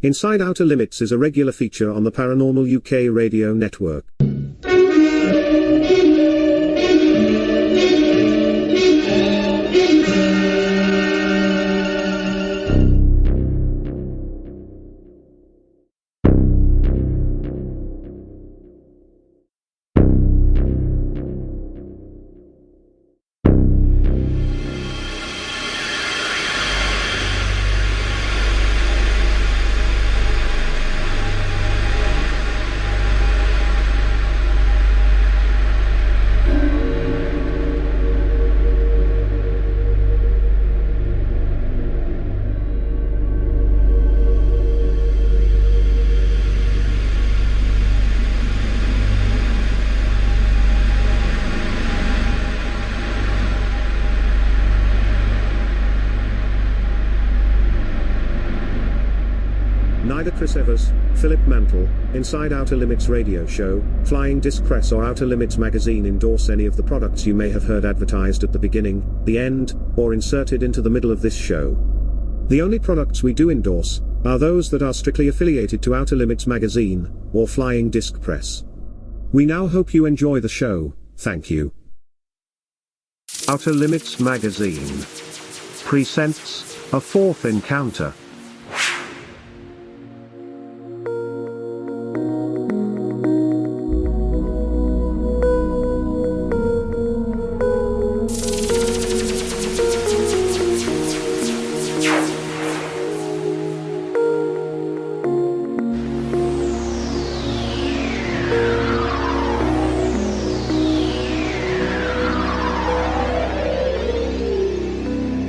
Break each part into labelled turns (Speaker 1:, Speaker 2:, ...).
Speaker 1: Inside Outer Limits is a regular feature on the Paranormal UK radio network. Neither Chris Evers, Philip Mantle, Inside Outer Limits radio show, Flying Disc Press or Outer Limits magazine endorse any of the products you may have heard advertised at the beginning, the end, or inserted into the middle of this show. The only products we do endorse are those that are strictly affiliated to Outer Limits magazine, or Flying Disc Press. We now hope you enjoy the show, thank you. Outer Limits magazine presents A Fourth Encounter.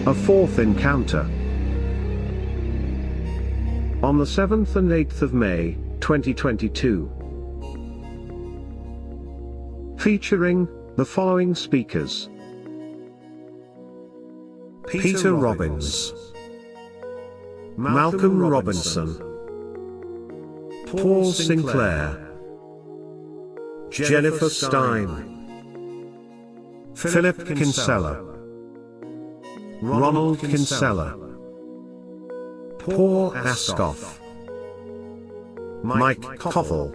Speaker 1: A Fourth Encounter. On the 7th and 8th of May, 2022. Featuring the following speakers: Peter Robbins, Malcolm Robinson, Paul Sinclair, Jennifer Stein, Philip Kinsella, Ronald Kinsella, Paul Askoff, Mike Koffel,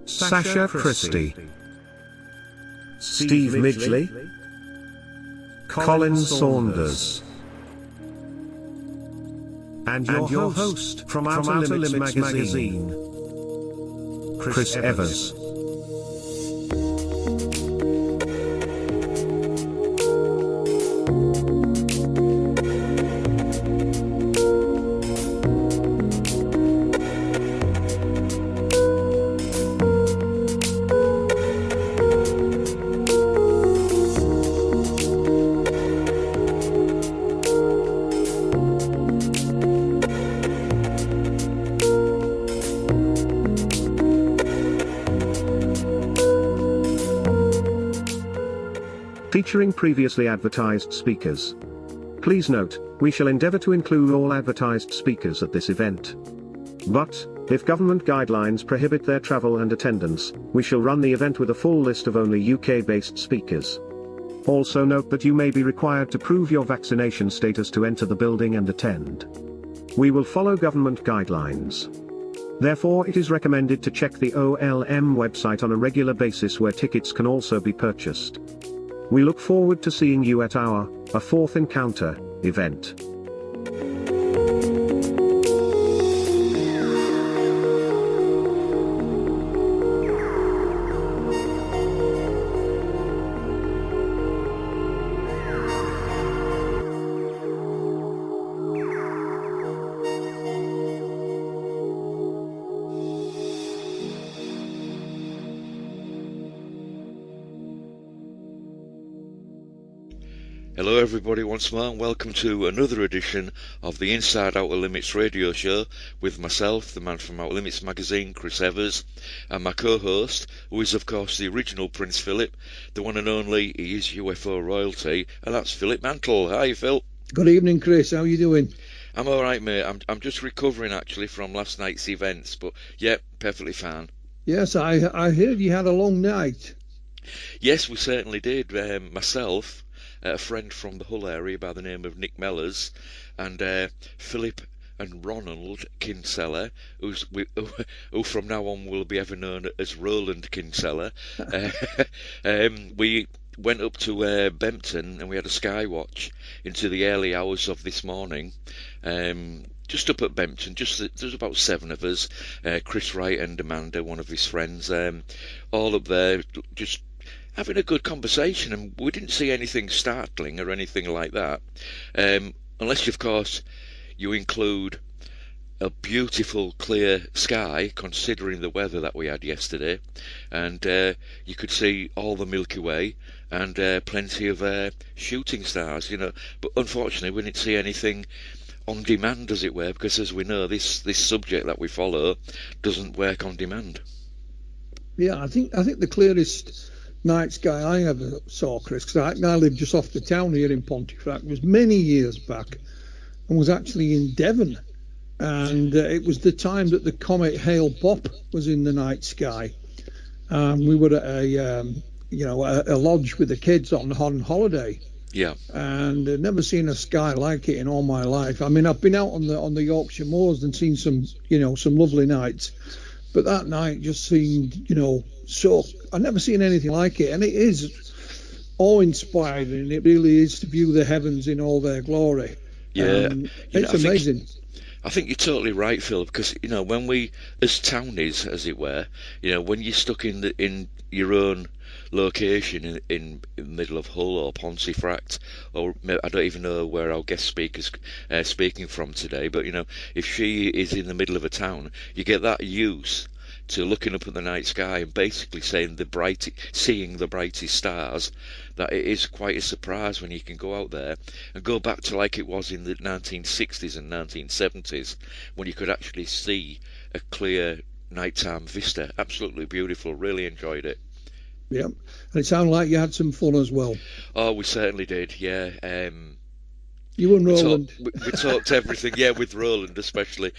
Speaker 1: Sasha Christie, Steve Midgley, Colin Saunders, and your host from Outer Limits magazine, Chris Evers. Featuring previously advertised speakers. Please note, we shall endeavour to include all advertised speakers at this event. But, if government guidelines prohibit their travel and attendance, we shall run the event with a full list of only UK-based speakers. Also note that you may be required to prove your vaccination status to enter the building and attend. We will follow government guidelines. Therefore, it is recommended to check the OLM website on a regular basis, where tickets can also be purchased. We look forward to seeing you at our A Fourth Encounter event.
Speaker 2: Hello everybody once more, and welcome to another edition of the Inside Outer Limits radio show with myself, the man from Outer Limits magazine, Chris Evers, and my co-host, who is of course the original Prince Philip, the one and only, he is UFO royalty, and that's Philip Mantle. Hi Phil.
Speaker 3: Good evening, Chris, how are you doing?
Speaker 2: I'm alright mate, I'm just recovering actually from last night's events, but yeah, perfectly fine.
Speaker 3: Yes, I heard you had a long night.
Speaker 2: Yes, we certainly did. Myself, a friend from the Hull area by the name of Nick Mellors, and Philip and Ronald Kinsella, who from now on will be ever known as Roland Kinsella. We went up to Bempton and we had a sky watch into the early hours of this morning. Just up at Bempton, there's about 7 of us, Chris Wright and Amanda, one of his friends, all up there, just having a good conversation, and we didn't see anything startling or anything like that, unless, of course, you include a beautiful clear sky, considering the weather that we had yesterday, and you could see all the Milky Way and plenty of shooting stars, but unfortunately we didn't see anything on demand, as it were, because as we know, this subject that we follow doesn't work on demand.
Speaker 3: Yeah, I think the clearest night sky I ever saw, Chris, because I lived just off the town here in Pontefract, was many years back, and was actually in Devon, and it was the time that the comet Hale-Bopp was in the night sky. We were at a lodge with the kids on holiday.
Speaker 2: Yeah.
Speaker 3: And I've never seen a sky like it in all my life. I mean, I've been out on the Yorkshire moors and seen some lovely nights, but that night just seemed, so I've never seen anything like it, and it is awe-inspiring. It really is to view the heavens in all their glory.
Speaker 2: Yeah,
Speaker 3: it's amazing.
Speaker 2: I think you're totally right, Phil, because when we, as townies, as it were, when you're stuck in your own location in the middle of Hull or Pontefract, or I don't even know where our guest speaker's speaking from today, but if she is in the middle of a town, you get that use to looking up at the night sky and basically seeing the brightest stars, that it is quite a surprise when you can go out there and go back to like it was in the 1960s and 1970s, when you could actually see a clear nighttime vista. Absolutely beautiful. Really enjoyed it.
Speaker 3: Yeah, and it sounded like you had some fun as well.
Speaker 2: Oh, we certainly did, yeah.
Speaker 3: You and Roland.
Speaker 2: We talked everything, yeah, with Roland especially.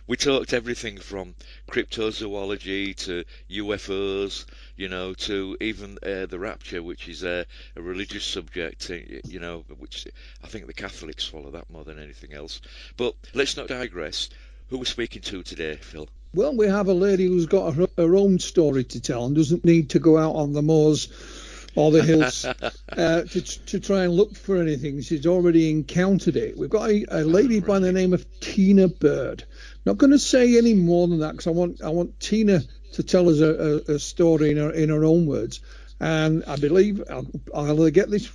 Speaker 2: We talked everything from cryptozoology to UFOs, to even the rapture, which is a religious subject, which I think the Catholics follow that more than anything else. But let's not digress. Who are we speaking to today, Phil?
Speaker 3: Well, we have a lady who's got her own story to tell and doesn't need to go out on the moors or the hills to try and look for anything. She's already encountered it. We've got a lady by the name of Tina Bird. Not going to say any more than that, because I want Tina to tell us a story in her own words. And I believe I'll either get this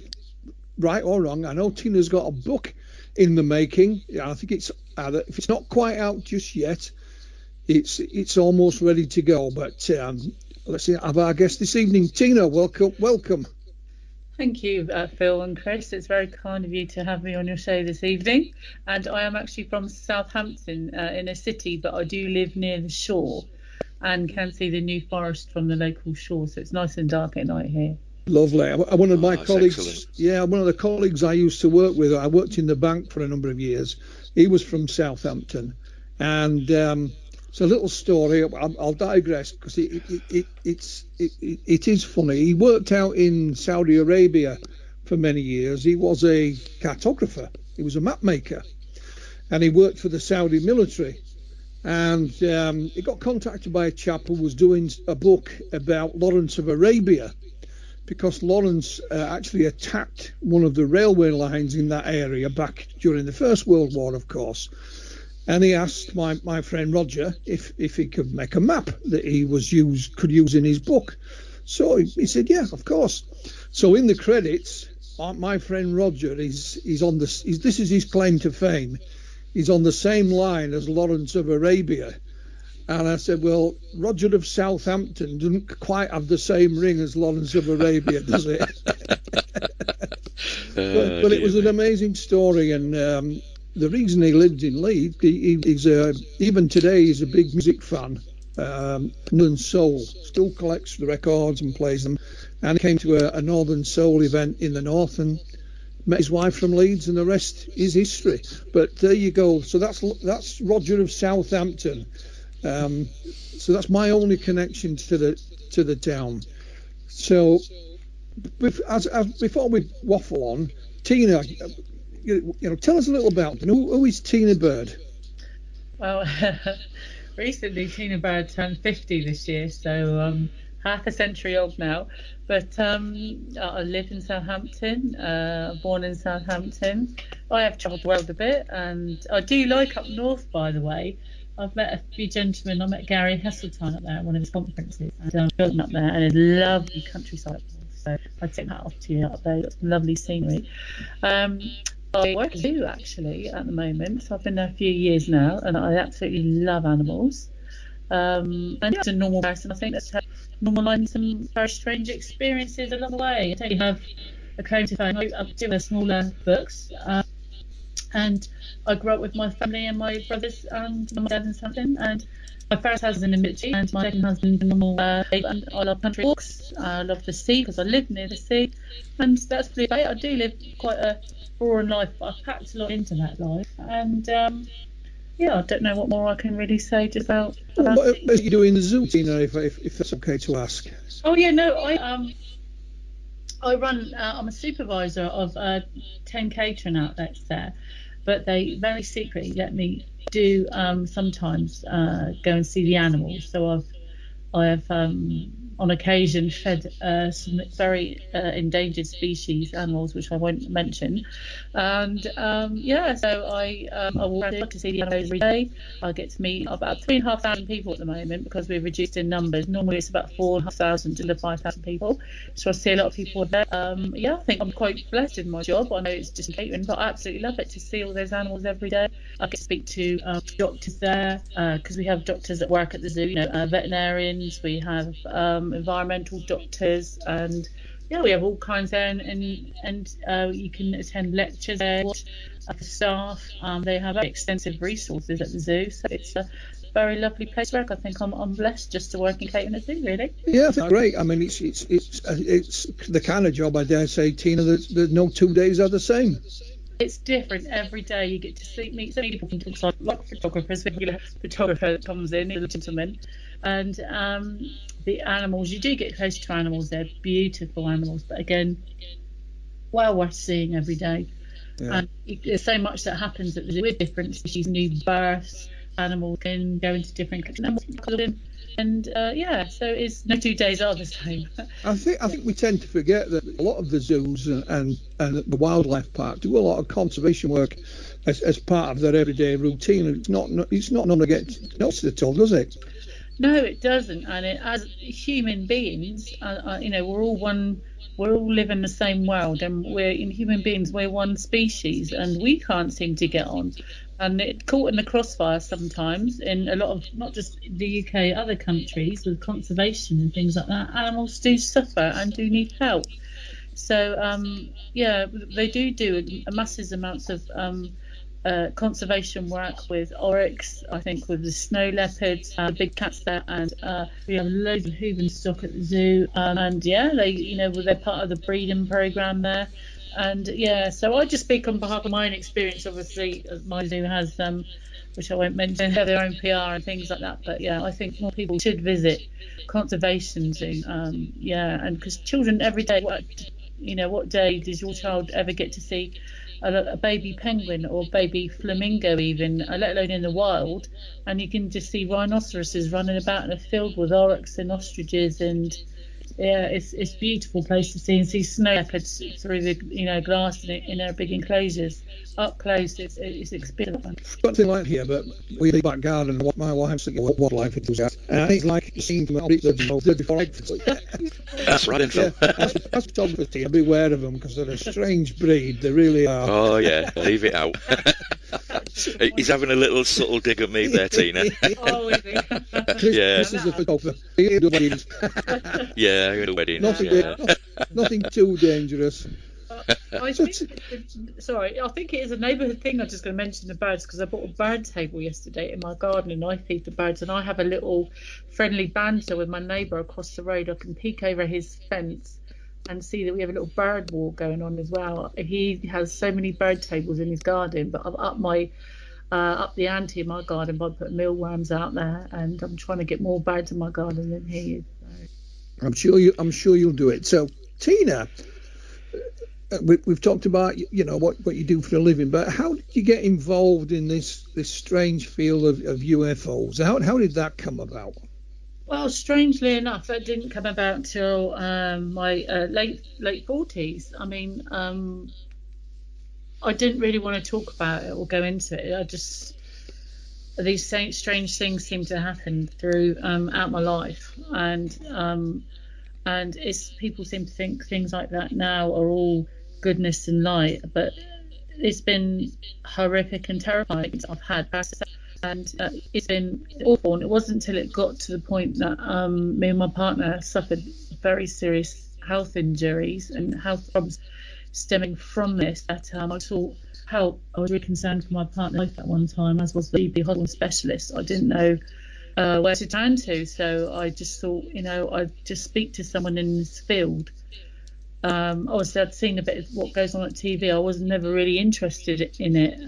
Speaker 3: right or wrong. I know Tina's got a book in the making. I think it's if it's not quite out just yet, it's almost ready to go. But let's see, have our guest this evening. Tina, welcome.
Speaker 4: Thank you, Phil and Chris. It's very kind of you to have me on your show this evening. And I am actually from Southampton, in a city, but I do live near the shore and can see the New Forest from the local shore. So it's nice and dark at night here.
Speaker 3: Lovely. One of my colleagues,
Speaker 2: excellent.
Speaker 3: One of the colleagues I used to work with, I worked in the bank for a number of years. He was from Southampton, and it's a little story. I'll digress because it is funny. He worked out in Saudi Arabia for many years. He was a cartographer. He was a map maker, and he worked for the Saudi military. And he got contacted by a chap who was doing a book about Lawrence of Arabia, because Lawrence actually attacked one of the railway lines in that area back during the First World War, of course. And he asked my friend Roger if he could make a map that he could use in his book. So he said, yeah, of course. So in the credits, my friend Roger this is his claim to fame. He's on the same line as Lawrence of Arabia. And I said, well, Roger of Southampton doesn't quite have the same ring as Lawrence of Arabia, does it? but it was an amazing story. And the reason he lived in Leeds, he's even today he's a big music fan. Northern Soul, still collects the records and plays them. And he came to a Northern Soul event in the north and met his wife from Leeds, and the rest is history. But there you go. So that's Roger of Southampton. So that's my only connection to the town. So before we waffle on, Tina, tell us a little about them. Who is Tina Bird?
Speaker 4: Well, recently Tina Bird turned 50 this year, so half a century old now. But I live in Southampton, born in Southampton. I have travelled the world a bit, and I do like up north, by the way. I've met a few gentlemen. I met Gary Hesseltine up there at one of his conferences, and I'm building up there, and a lovely countryside up north. So I'd take that off to you up there. Got some lovely scenery. I work at a zoo actually at the moment, so I've been there a few years now, and I absolutely love animals. And as a normal person, I think that's had normal and some very strange experiences along the way. I totally have a claim to fame. I do the smaller books, and I grew up with my family and my brothers and my dad and something. And my first husband in the military, and my second husband in normal. And I love country walks. I love the sea because I live near the sea, and that's pretty great. I do live quite a boring life, but I've packed a lot into that life. And yeah, I don't know what more I can really say just about
Speaker 3: What do you do in the zoo, Tina, if that's okay to ask?
Speaker 4: Oh yeah, no, I run. I'm a supervisor of 10 catering outlets there, but they very secretly let me do sometimes go and see the animals. So I have on occasion fed some very endangered species animals, which I won't mention. And yeah, so I will go to see the animals every day. I get to meet about 3,500 people at the moment because we've reduced in numbers. Normally it's about 4,500 to 5,000 people. So I see a lot of people there. Yeah, I think I'm quite blessed in my job. I know it's just catering, but I absolutely love it to see all those animals every day. I get to speak to doctors there because we have doctors that work at the zoo, veterinarians, we have environmental doctors, and yeah, we have all kinds there, and you can attend lectures there for staff. They have very extensive resources at the zoo, so it's a very lovely place to work. I think I'm blessed just to work in Caton at the zoo, really.
Speaker 3: Yeah, I think great. I mean, it's the kind of job, I dare say, Tina, that no 2 days are the same.
Speaker 4: It's different every day. You get to meet so many people, like photographers, regular photographer that comes in, a gentleman, and the animals. You do get close to animals. They're beautiful animals, but again, well worth seeing every day. Yeah. And there's so much that happens at the zoo with different species, new births, animals can go into different animals. And yeah, so it's no 2 days are the same.
Speaker 3: I think we tend to forget that a lot of the zoos and the wildlife park do a lot of conservation work as part of their everyday routine. It's not none to get noticed at all, does it?
Speaker 4: No, it doesn't. And as human beings, we're all one. We're all living the same world, and human beings. We're one species, and we can't seem to get on. And it caught in the crossfire sometimes in a lot of, not just the UK, other countries with conservation and things like that. Animals do suffer and do need help. So yeah, they do massive amounts of conservation work with oryx, I think with the snow leopards, the big cats there, and we have loads of Hooven stock at the zoo, and yeah, they're part of the breeding program there. And yeah, so I just speak on behalf of my own experience. Obviously, my zoo has, which I won't mention, have their own PR and things like that. But yeah, I think more people should visit conservation zoo. Yeah, and because children every day, what day does your child ever get to see a baby penguin or baby flamingo even, let alone in the wild? And you can just see rhinoceroses running about in a field with oryx and ostriches, and yeah, it's a beautiful place to see, and see snow leopards through the glass in their big enclosures up close. It's experience.
Speaker 3: Got thing like here, but we have a back garden. What my wife's thinking, what wildlife it was at, and it's like seeing from the before
Speaker 2: That's right, Phil.
Speaker 3: As photographers, be aware of them because they're a strange breed. They really are.
Speaker 2: Oh yeah, leave it out. He's having a little subtle dig at me there, Tina.
Speaker 4: Oh, is he?
Speaker 2: Yeah.
Speaker 3: This is a photographer.
Speaker 2: Yeah, at a wedding.
Speaker 3: Nothing too dangerous.
Speaker 4: I think it is a neighbourhood thing. I'm just going to mention the birds because I bought a bird table yesterday in my garden, and I feed the birds, and I have a little friendly banter with my neighbour across the road. I can peek over his fence and see that we have a little bird walk going on as well. He has so many bird tables in his garden, but I've up the ante in my garden by putting mealworms out there, and I'm trying to get more birds in my garden than he is. So.
Speaker 3: I'm sure you'll do it. So, Tina, we've talked about what you do for a living, but how did you get involved in this strange field of UFOs? How did that come about?
Speaker 4: Well, strangely enough, that didn't come about till my late 40s. I mean, I didn't really want to talk about it or go into it. These strange things seem to happen through out my life, and it's people seem to think things like that now are all goodness and light, but it's been horrific and terrifying. I've had and it's been awful, and it wasn't until it got to the point that me and my partner suffered very serious health injuries and health problems stemming from this that I sought help. I was really concerned for my partner's life at one time, as was the GP hospital specialist. I didn't know where to turn to, so I just thought, I'd just speak to someone in this field. Obviously, I'd seen a bit of what goes on at TV. I was never really interested in it,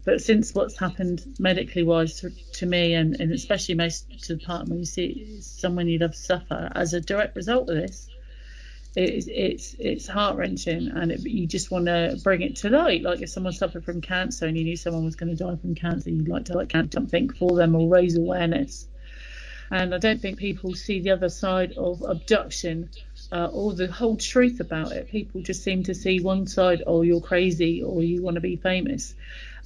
Speaker 4: but since what's happened medically wise to me, and especially most to the partner, you see someone you love suffer as a direct result of this, it's heart-wrenching, and you just want to bring it to light. Like if someone suffered from cancer and you knew someone was going to die from cancer, you'd like to something for them or raise awareness. And I don't think people see the other side of abduction or the whole truth about it. People just seem to see one side, oh, you're crazy or you want to be famous,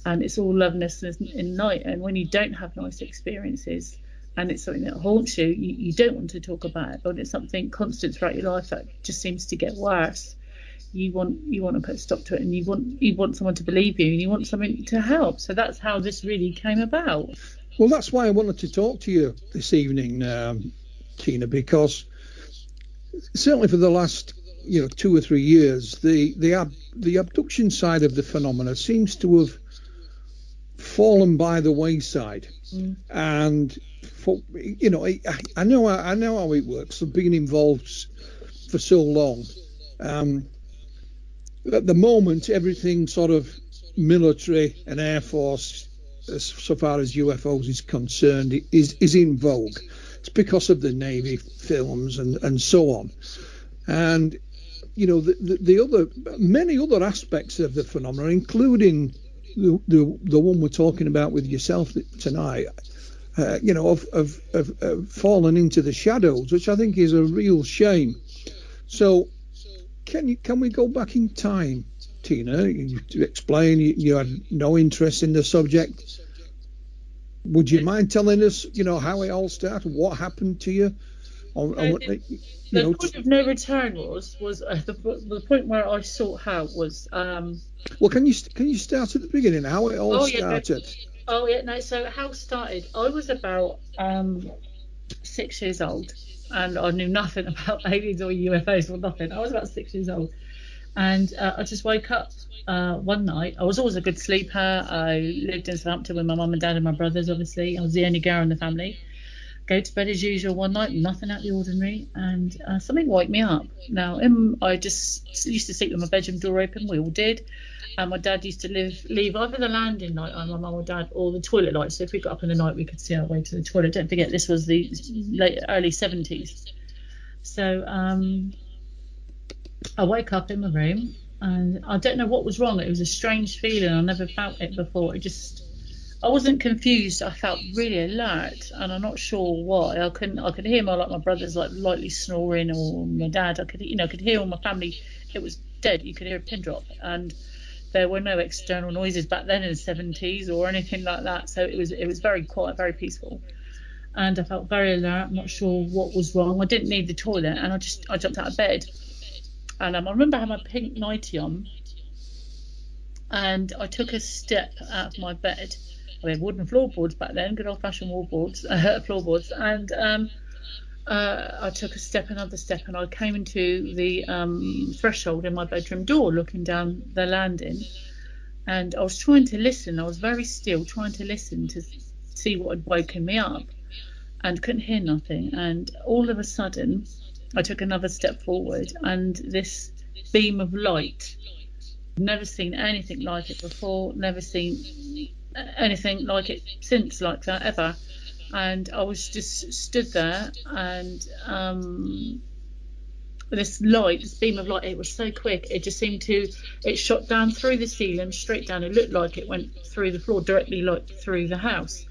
Speaker 4: and it's all loveness and light. And when you don't have nice experiences and it's something that haunts you, you don't want to talk about it, but it's something constant throughout your life that just seems to get worse. You want to put a stop to it, and you want someone to believe you, and you want something to help. So that's how this really came about.
Speaker 3: Well, that's why I wanted to talk to you this evening, Tina, because certainly for the last 2 or 3 years, the abduction side of the phenomena seems to have fallen by the wayside. And I know how it works. I've been involved for so long. At the moment, everything sort of military and Air Force, so far as UFOs is concerned, is in vogue. It's because of the Navy films and so on. And many other aspects of the phenomenon, including the one we're talking about with yourself tonight, of fallen into the shadows, which I think is a real shame. So can we go back in time, Tina, to explain you had no interest in the subject? Would you mind telling us, how it all started, what happened to you?
Speaker 4: The point of no return was the point where I sought help was.
Speaker 3: Well, can you start at the beginning? How it all started?
Speaker 4: So how it started? I was about 6 years old, and I knew nothing about aliens or UFOs or nothing. I was about 6 years old, and I just woke up one night. I was always a good sleeper. I lived in Southampton with my mum and dad and my brothers, obviously. I was the only girl in the family. Go to bed as usual one night, nothing out of the ordinary, and something woke me up. Now, I just used to sleep with my bedroom door open. We all did. And my dad used to leave either the landing light on my mum or dad or the toilet light. So if we got up in the night, we could see our way to the toilet. Don't forget, this was the early 70s. So I woke up in my room, and I don't know what was wrong. It was a strange feeling. I never felt it before. I wasn't confused. I felt really alert, and I'm not sure why. I could hear my brothers lightly snoring, or my dad. I could hear all my family. It was dead. You could hear a pin drop, and there were no external noises back then in the 70s or anything like that. So it was very quiet, very peaceful, and I felt very alert. I'm not sure what was wrong. I didn't need the toilet, and I jumped out of bed, and I remember I had my pink nightie on, and I took a step out of my bed. We had wooden floorboards back then, good old-fashioned floorboards, and I took another step, and I came into the threshold in my bedroom door, looking down the landing, and I was trying to listen. I was very still, trying to listen to see what had woken me up, and couldn't hear nothing. And all of a sudden, I took another step forward, and this beam of light, never seen anything like it before, never seen anything like it since, like that ever. And I was just stood there, and this light, this beam of light, it was so quick. It just seemed to, it shot down through the ceiling, straight down. It looked like it went through the floor, directly like through the house.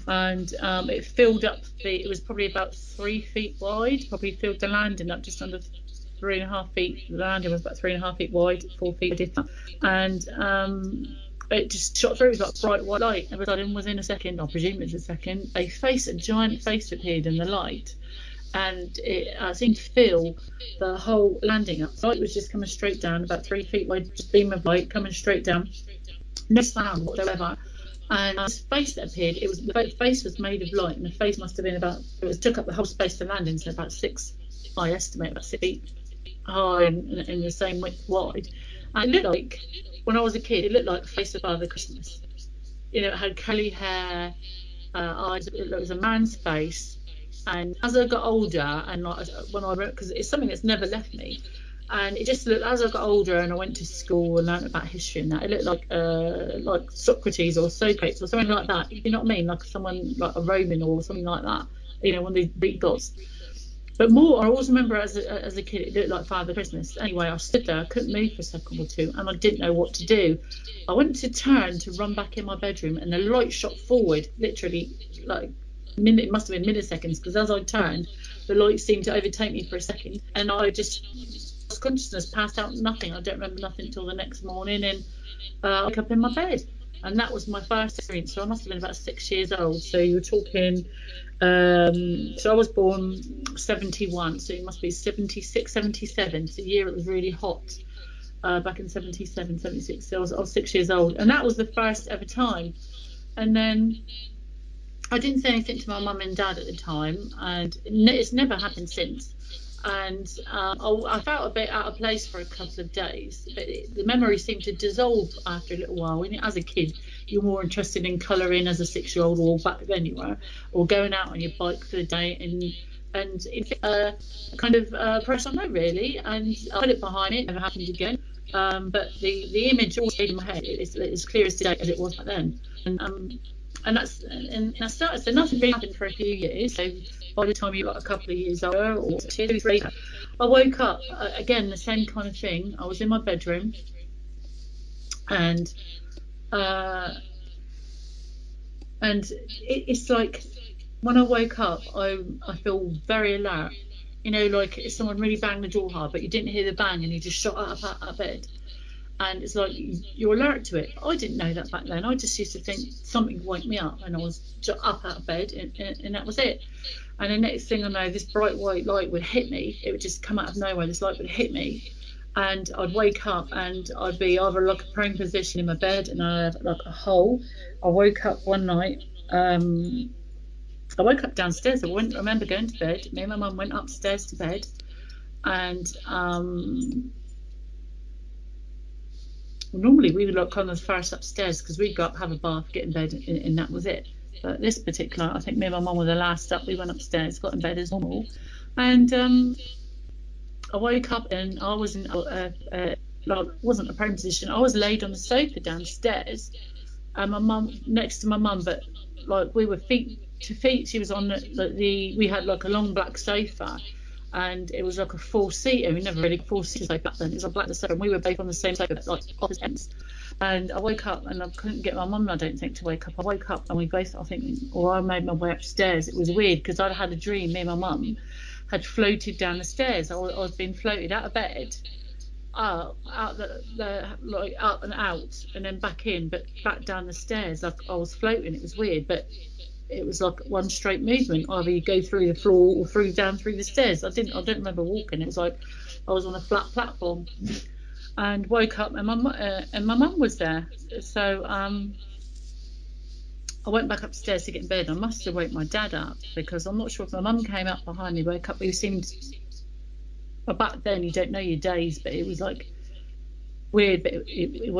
Speaker 4: And it filled up it was probably about 3 feet wide, probably filled the landing up just under 3.5 feet. The landing was about 3.5 feet wide, 4 feet deep. And it just shot through. It was like bright white light. And sudden, within a second, I presume it was a second, a giant face appeared in the light. And it seemed to fill the whole landing up. The light was just coming straight down, about 3 feet wide, just beam of light coming straight down. No sound whatsoever. And this face that appeared, the face was made of light, and the face must have been took up the whole space of the landing, so about 6, I estimate, about 6 feet high and in the same width wide. And it looked like, when I was a kid, it looked like the face of Father Christmas. You know, it had curly hair, eyes. It was a man's face. And as I got older, and like when I wrote, because it's something that's never left me, and it just looked, as I got older and I went to school and learned about history and that, it looked like Socrates or Socrates or something like that. You know what I mean? Like someone like a Roman or something like that. You know, one of these Greek gods. But more, I always remember as a kid, it looked like Father Christmas. Anyway, I stood there, I couldn't move for a second or two, and I didn't know what to do. I went to turn to run back in my bedroom, and the light shot forward, literally like it must have been milliseconds, because as I turned, the light seemed to overtake me for a second, and I just lost consciousness, passed out, nothing. I don't remember nothing until the next morning, and I woke up in my bed, and that was my first experience. So I must have been about 6 years old. So you were talking, so I was born 71, so it must be 76, 77. It's a year it was really hot, back in 77, 76. So I was 6 years old, and that was the first ever time. And then I didn't say anything to my mum and dad at the time, and it's never happened since. And I felt a bit out of place for a couple of days, but the memory seemed to dissolve after a little while. When as a kid, you're more interested in colouring as a 6-year-old, or back then you were, or going out on your bike for the day, and kind of person I know, really. And I put it behind me. It never happened again. But the image always stayed in my head. It's as clear as today as it was back then. And I started, so nothing really happened for a few years. So by the time you got a couple of years older, or 2, 3, I woke up again, the same kind of thing. I was in my bedroom, and it's like when I woke up, I feel very alert. You know, like if someone really banged the door hard, but you didn't hear the bang, and you just shot up out of bed. And it's like you're alert to it. I didn't know that back then. I just used to think something woke me up, and I was just up out of bed, and that was it. And the next thing I know, this bright white light would hit me. It would just come out of nowhere. This light would hit me, and I'd wake up, and I'd be either like a prone position in my bed, and I had like a hole. I woke up one night. I woke up downstairs. I wouldn't remember going to bed. Me and my mum went upstairs to bed, and normally we would like come as far as upstairs, because we'd go up, have a bath, get in bed, and that was it. But this particular, I think me and my mum were the last up. We went upstairs, got in bed as normal, and I woke up, and I was in like, wasn't a prone position. I was laid on the sofa downstairs, and my mum next to my mum, but like we were feet to feet. She was on we had like a long black sofa, and it was like a 4-seater. We never really 4-seater back then. It was a black sofa, and we were both on the same sofa, like opposite ends. And I woke up, and I couldn't get my mum, I don't think, to wake up. I woke up, and we both, I think, or I made my way upstairs. It was weird, because I'd had a dream. Me and my mum had floated down the stairs. I was being floated out of bed, out like up and out, and then back in, but back down the stairs. Like I was floating. It was weird, but it was like one straight movement. Either you go through the floor or down through the stairs. I don't remember walking. It was like I was on a flat platform, and woke up, and my mum was there. So I went back upstairs to get in bed. I must have woke my dad up, because I'm not sure if my mum came up behind me, woke up. He seemed, back then you don't know your days, but it was like weird, but it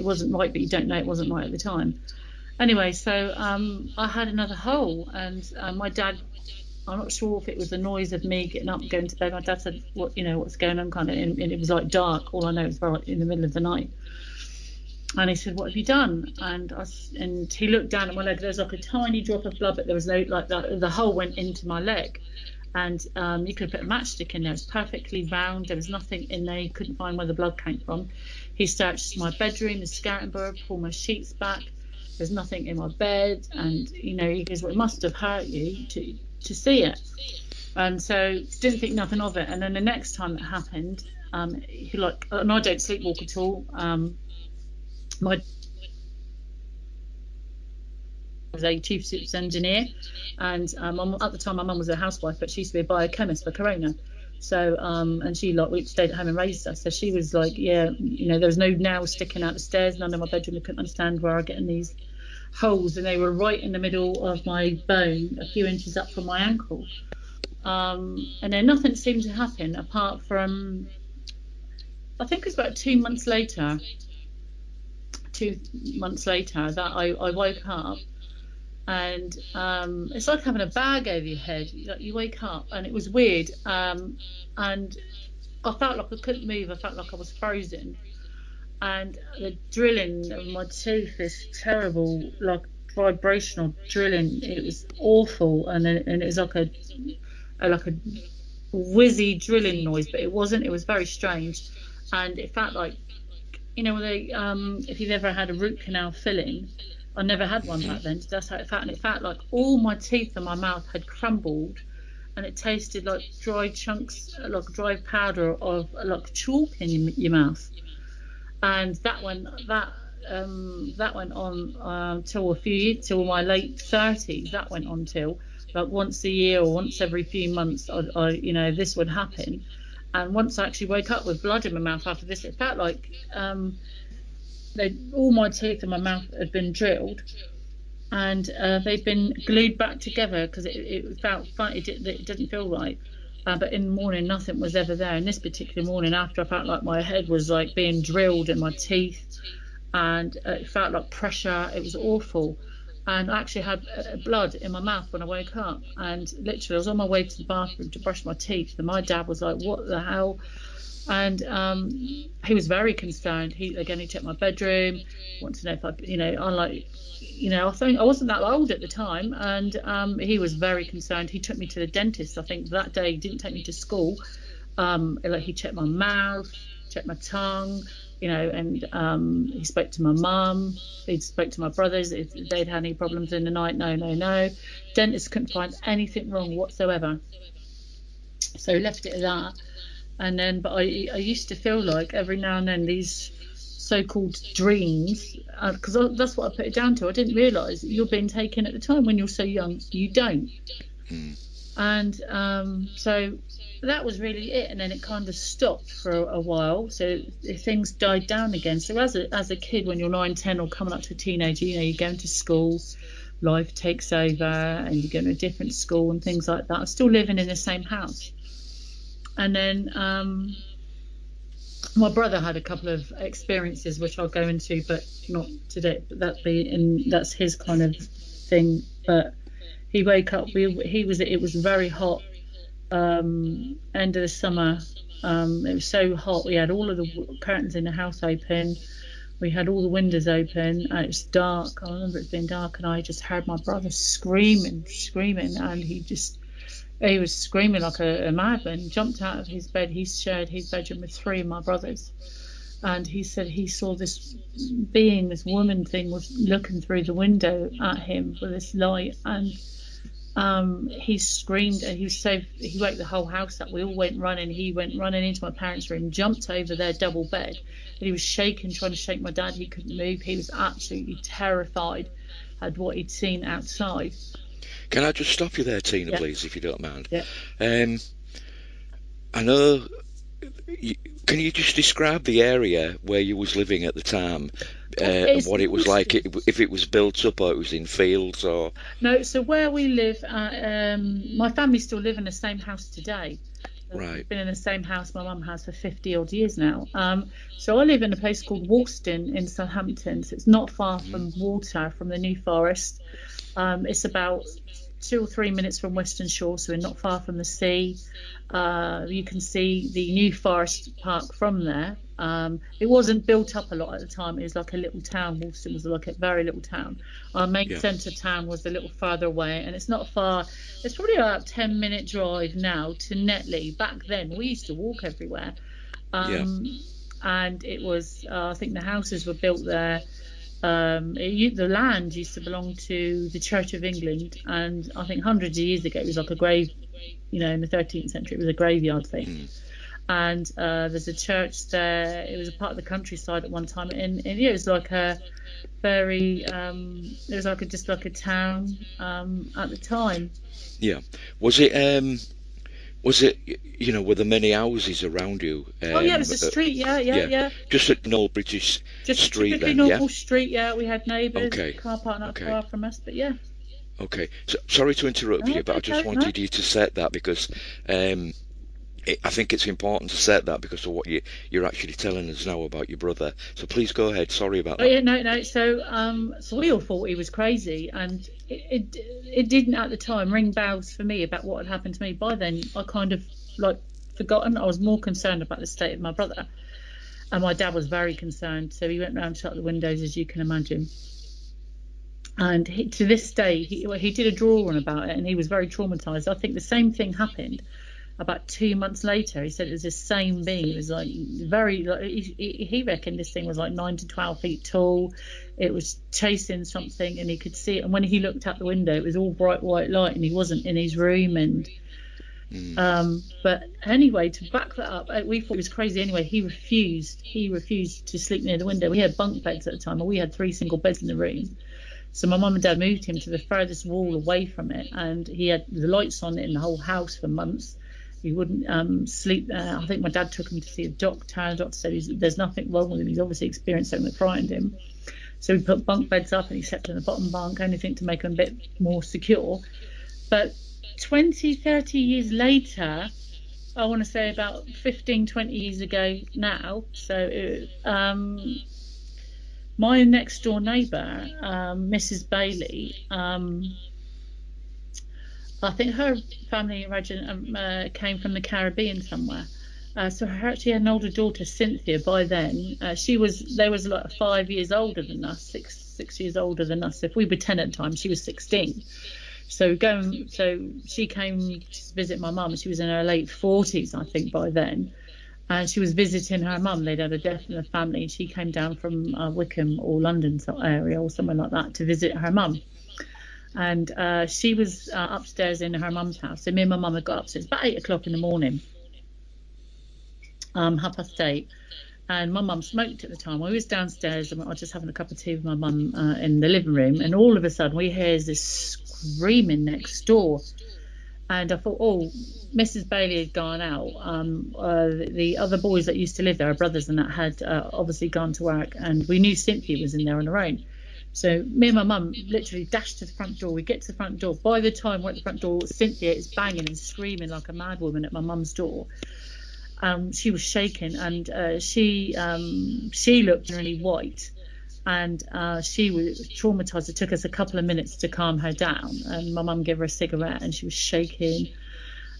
Speaker 4: wasn't right, but you don't know it wasn't right at the time. Anyway, so I had another hole, and my dad, I'm not sure if it was the noise of me getting up, going to bed. My dad said, what's going on, kind of, and it was like dark. All I know is right in the middle of the night. And he said, what have you done? And he looked down at my leg. There was like a tiny drop of blood, but there was no, like, the hole went into my leg. and you could put a matchstick in there. It's perfectly round. There was nothing in there. He couldn't find where the blood came from. He searched my bedroom, the scouting board, pulled my sheets back. There's nothing in my bed, and he goes, well, it must have hurt you to see it. And so didn't think nothing of it. And then the next time it happened, and I don't sleepwalk at all. My was a chief super's engineer, and at the time my mum was a housewife, but she used to be a biochemist for Corona. So and she we stayed at home and raised us. So she was like, yeah, there was no nails sticking out the stairs, none in my bedroom. I couldn't understand where I get in these holes, and they were right in the middle of my bone, a few inches up from my ankle. And then nothing seemed to happen apart from, I think it was about 2 months later that I woke up, and it's like having a bag over your head. You wake up, and it was weird, and I felt like I couldn't move. I felt like I was frozen, and the drilling of my tooth is terrible, like vibrational drilling. It was awful, and it was like a whizzy drilling noise, but it wasn't. It was very strange, and it felt like, when they if you've ever had a root canal filling. I never had one back then, so that's how it felt. And it felt like all my teeth in my mouth had crumbled, and it tasted like dry chunks, like dry powder of like chalk in your mouth. And that went on till my late 30s. That went on till like once a year or once every few months. This would happen. And once I actually woke up with blood in my mouth after this, it felt like all my teeth in my mouth had been drilled, and they'd been glued back together because it felt fun. It didn't feel right. But in the morning, nothing was ever there. And this particular morning, after I felt like my head was like being drilled in my teeth, and it felt like pressure. It was awful. And I actually had blood in my mouth when I woke up. And literally, I was on my way to the bathroom to brush my teeth, and my dad was like, "What the hell?" And he was very concerned. He checked my bedroom, wanted to know if I think I wasn't that old at the time, and he was very concerned. He took me to the dentist. I think that day he didn't take me to school. He checked my mouth, checked my tongue, and he spoke to my mum. He spoke to my brothers if they'd had any problems in the night. No. Dentist couldn't find anything wrong whatsoever. So he left it at that. And then, but I used to feel like every now and then these so-called dreams, because that's what I put it down to. I didn't realise that you're being taken at the time when you're so young. You don't. And so that was really it. And then it kind of stopped for a while. So things died down again. So as a kid, when you're 9, 10, or coming up to a teenager, you're going to school, life takes over, and you go to a different school and things like that. I'm still living in the same house. And then my brother had a couple of experiences which I'll go into, but not today. But that's his kind of thing. But he woke up. It was very hot. End of the summer. It was so hot. We had all of the curtains in the house open. We had all the windows open, and it was dark. I remember it being dark, and I just heard my brother screaming, and he was screaming like a madman. Jumped out of his bed. He shared his bedroom with 3 of my brothers, and he said he saw this woman thing was looking through the window at him with this light, and he screamed, and he woke the whole house up. We all went running. He went running into my parents' room, jumped over their double bed, and he was shaking, trying to shake my dad. He couldn't move. He was absolutely terrified at what he'd seen outside.
Speaker 2: Can I just stop you there, Tina, please, if you don't mind?
Speaker 4: Yeah.
Speaker 2: I know. Can you just describe the area where you was living at the time, and what it was like? If it was built up, or it was in fields, or
Speaker 4: no? So where we live, my family still live in the same house today.
Speaker 2: Right.
Speaker 4: We've been in the same house my mum has for 50 odd years now. So I live in a place called Woolston in Southampton. So it's not far from water, from the New Forest. It's about 2 or 3 minutes from Western Shore, so we're not far from the sea. You can see the New Forest Park from there. It wasn't built up a lot at the time. It was like a little town. Woolston was like a very little town. Our main centre town was a little further away, and it's not far. It's probably about a 10-minute drive now to Netley. Back then, we used to walk everywhere. And it was, I think the houses were built there. The land used to belong to the Church of England, and I think hundreds of years ago it was like a grave, in the 13th century it was a graveyard thing. And there's a church there. It was a part of the countryside at one time, and it was like a very it was like just like a town at the time.
Speaker 2: Yeah. Was it were there many houses around you?
Speaker 4: Oh yeah, it was a street. Yeah.
Speaker 2: Just a normal British
Speaker 4: just
Speaker 2: street
Speaker 4: typically
Speaker 2: then.
Speaker 4: normal street. Yeah, we had neighbours.
Speaker 2: Okay.
Speaker 4: Car park not far from us, but yeah.
Speaker 2: Okay. So, sorry to interrupt you, but I just wanted you to set that because I think it's important to set that because of what you're actually telling us now about your brother. So please go ahead. Sorry about that.
Speaker 4: Oh yeah, no. So we all thought he was crazy, and it didn't at the time ring bells for me about what had happened to me. By then, I kind of forgotten. I was more concerned about the state of my brother, and my dad was very concerned. So he went round and shut the windows, as you can imagine. And to this day, he did a drawing about it, and he was very traumatized. I think the same thing happened. About 2 months later, he said it was the same being. It was he reckoned this thing was like 9 to 12 feet tall. It was chasing something, and he could see it. And when he looked out the window, it was all bright white light, and he wasn't in his room. And but anyway, to back that up, we thought it was crazy. Anyway, he refused to sleep near the window. We had bunk beds at the time, and we had 3 single beds in the room. So my mum and dad moved him to the furthest wall away from it, and he had the lights on in the whole house for months. He wouldn't sleep there. I think my dad took him to see a doctor. The doctor said there's nothing wrong with him. He's obviously experienced something that frightened him. So we put bunk beds up, and he slept in the bottom bunk, anything to make him a bit more secure. But 20, 30 years later, I want to say about 15, 20 years ago now, so my next door neighbour, Mrs. Bailey, I think her family came from the Caribbean somewhere. So she had an older daughter, Cynthia. By then, they was like 5 years older than us, six years older than us. If we were 10 at the time, she was 16. So she came to visit my mum. She was in her late 40s, I think, by then. And she was visiting her mum. They'd had a death in the family. She came down from Wickham or London area or somewhere like that to visit her mum. And she was upstairs in her mum's house. So me and my mum had got upstairs about 8 o'clock in the morning, 8:30. And my mum smoked at the time. I was downstairs and I was just having a cup of tea with my mum in the living room. And all of a sudden we hear this screaming next door. And I thought, Mrs. Bailey had gone out. The other boys that used to live there, her brothers and that, had obviously gone to work. And we knew Cynthia was in there on her own. So me and my mum literally dashed to the front door. We get to the front door. By the time we're at the front door, Cynthia is banging and screaming like a mad woman at my mum's door. She was shaking, and she looked really white, and she was traumatised. It took us a couple of minutes to calm her down, and my mum gave her a cigarette, and she was shaking.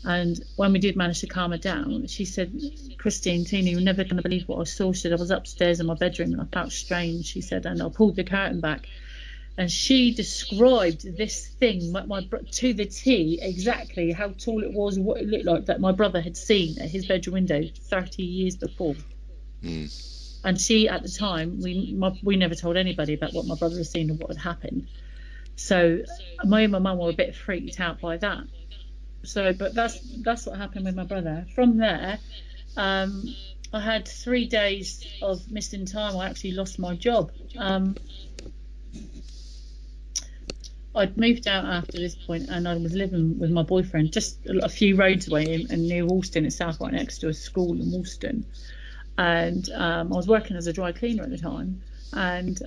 Speaker 4: And when we did manage to calm her down, she said, Christine, Tina, you're never going to believe what I saw. She said, I was upstairs in my bedroom and I felt strange. She said, and I pulled the curtain back. And she described this thing to the T, exactly how tall it was, what it looked like, that my brother had seen at his bedroom window 30 years before. And she, at the time, we never told anybody about what my brother had seen and what had happened. So me and my mum were a bit freaked out by that. So, but that's what happened with my brother. From there, I had 3 days of missing time. I actually lost my job. I'd moved out after this point, and I was living with my boyfriend just a few roads away in near Woolston itself, right next to a school in Woolston. And I was working as a dry cleaner at the time, and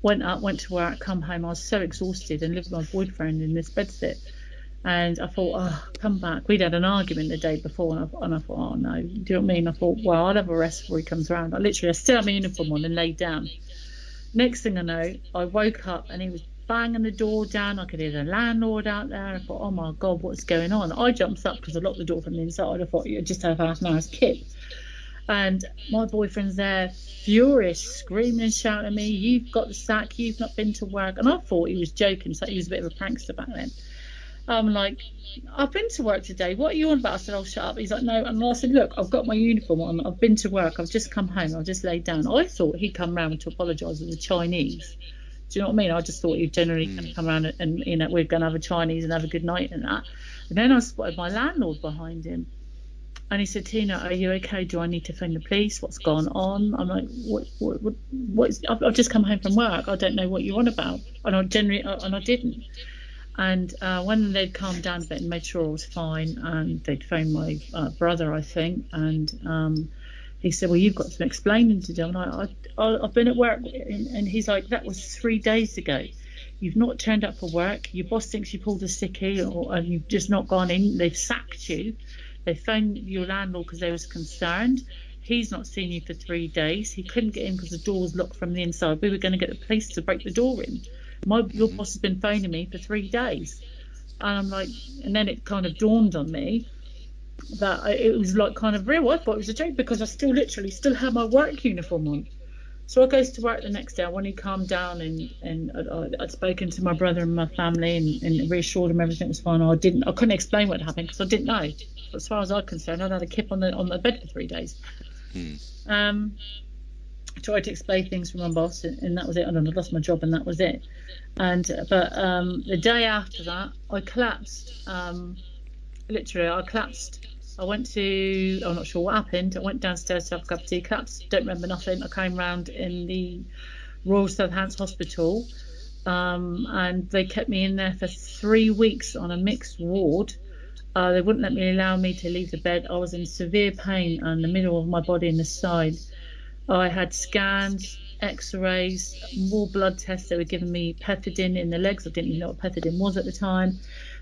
Speaker 4: went to work, come home. I was so exhausted and lived with my boyfriend in this bedsit. And I thought, come back. We'd had an argument the day before, and I thought, oh no, do you know what I mean? I thought, well, I'll have a rest before he comes around. I still had my uniform on and laid down. Next thing I know, I woke up and he was banging the door down. I could hear the landlord out there. I thought, oh my God, what's going on? I jumped up because I locked the door from the inside. I thought, you just have half an hour's kip. And my boyfriend's there, furious, screaming and shouting at me, "You've got the sack, you've not been to work." And I thought he was joking, so he was a bit of a prankster back then. I'm like, "I've been to work today. What are you on about?" I said, "Oh, shut up." He's like, "No." And I said, "Look, I've got my uniform on. I've been to work. I've just come home. I've just laid down." I thought he'd come round to apologise with the Chinese. Do you know what I mean? I just thought he'd generally come around and we're going to have a Chinese and have a good night and that. And then I spotted my landlord behind him. And he said, "Tina, are you okay? Do I need to phone the police? What's gone on?" I'm like, I've just come home from work. I don't know what you're on about. And I didn't. And when they'd calmed down a bit and made sure I was fine, and they'd phoned my brother, I think, and he said, "Well, you've got some explaining to do." And I've been at work, and he's like, "That was 3 days ago. You've not turned up for work. Your boss thinks you pulled a sickie, and you've just not gone in. They've sacked you. They phoned your landlord because they was concerned. He's not seen you for 3 days. He couldn't get in because the door was locked from the inside. We were going to get the police to break the door in. Your boss has been phoning me for 3 days." And I'm like, and then it kind of dawned on me that it was like kind of real. I thought it was a joke because I still had my work uniform on. So I goes to work the next day. When he calmed down and I'd spoken to my brother and my family and reassured him everything was fine. I couldn't explain what happened because I didn't know. But as far as I'm concerned, I'd had a kip on the bed for 3 days. I tried to explain things from my boss, and that was it. I lost my job, and that was it. But the day after that, I collapsed. Literally, I collapsed. I'm not sure what happened. I went downstairs to have a cup of tea, collapsed, don't remember nothing. I came round in the Royal Southampton Hospital, and they kept me in there for 3 weeks on a mixed ward. They wouldn't allow me to leave the bed. I was in severe pain in the middle of my body and the side. I had scans, x-rays, more blood tests. They were giving me pethidine in the legs. I didn't even know what pethidine was at the time.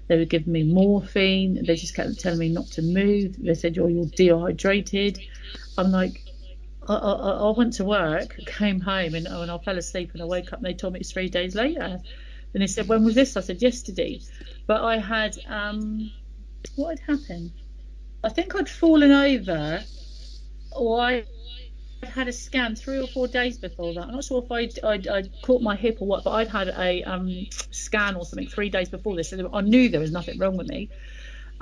Speaker 4: They were giving me morphine. They just kept telling me not to move. They said, "You're dehydrated." I'm like, I went to work, came home, and I fell asleep and I woke up and they told me it's 3 days later. And they said, "When was this?" I said, "Yesterday." But I had, what had happened? I think I'd fallen over, or I had a scan 3 or 4 days before that. I'm not sure if I'd caught my hip or what, but I'd had a scan or something 3 days before this, so I knew there was nothing wrong with me.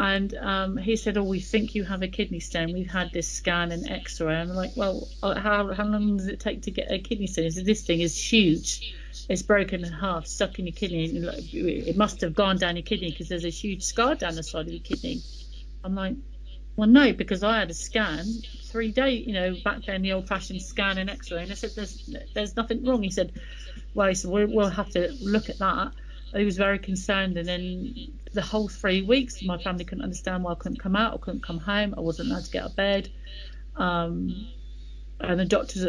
Speaker 4: And he said, "Oh, we think you have a kidney stone. We've had this scan and x-ray." And I'm like, "Well, how long does it take to get a kidney stone?" He said, "This thing is huge. It's broken in half, stuck in your kidney. It must have gone down your kidney because there's a huge scar down the side of your kidney." I'm like, "Well, no, because I had a scan 3 days, back then, the old-fashioned scan and x-ray." And I said, there's nothing wrong." He said, "We'll have to look at that." He was very concerned. And then the whole 3 weeks, my family couldn't understand why I couldn't come out. I couldn't come home. I wasn't allowed to get out of bed. And the doctors,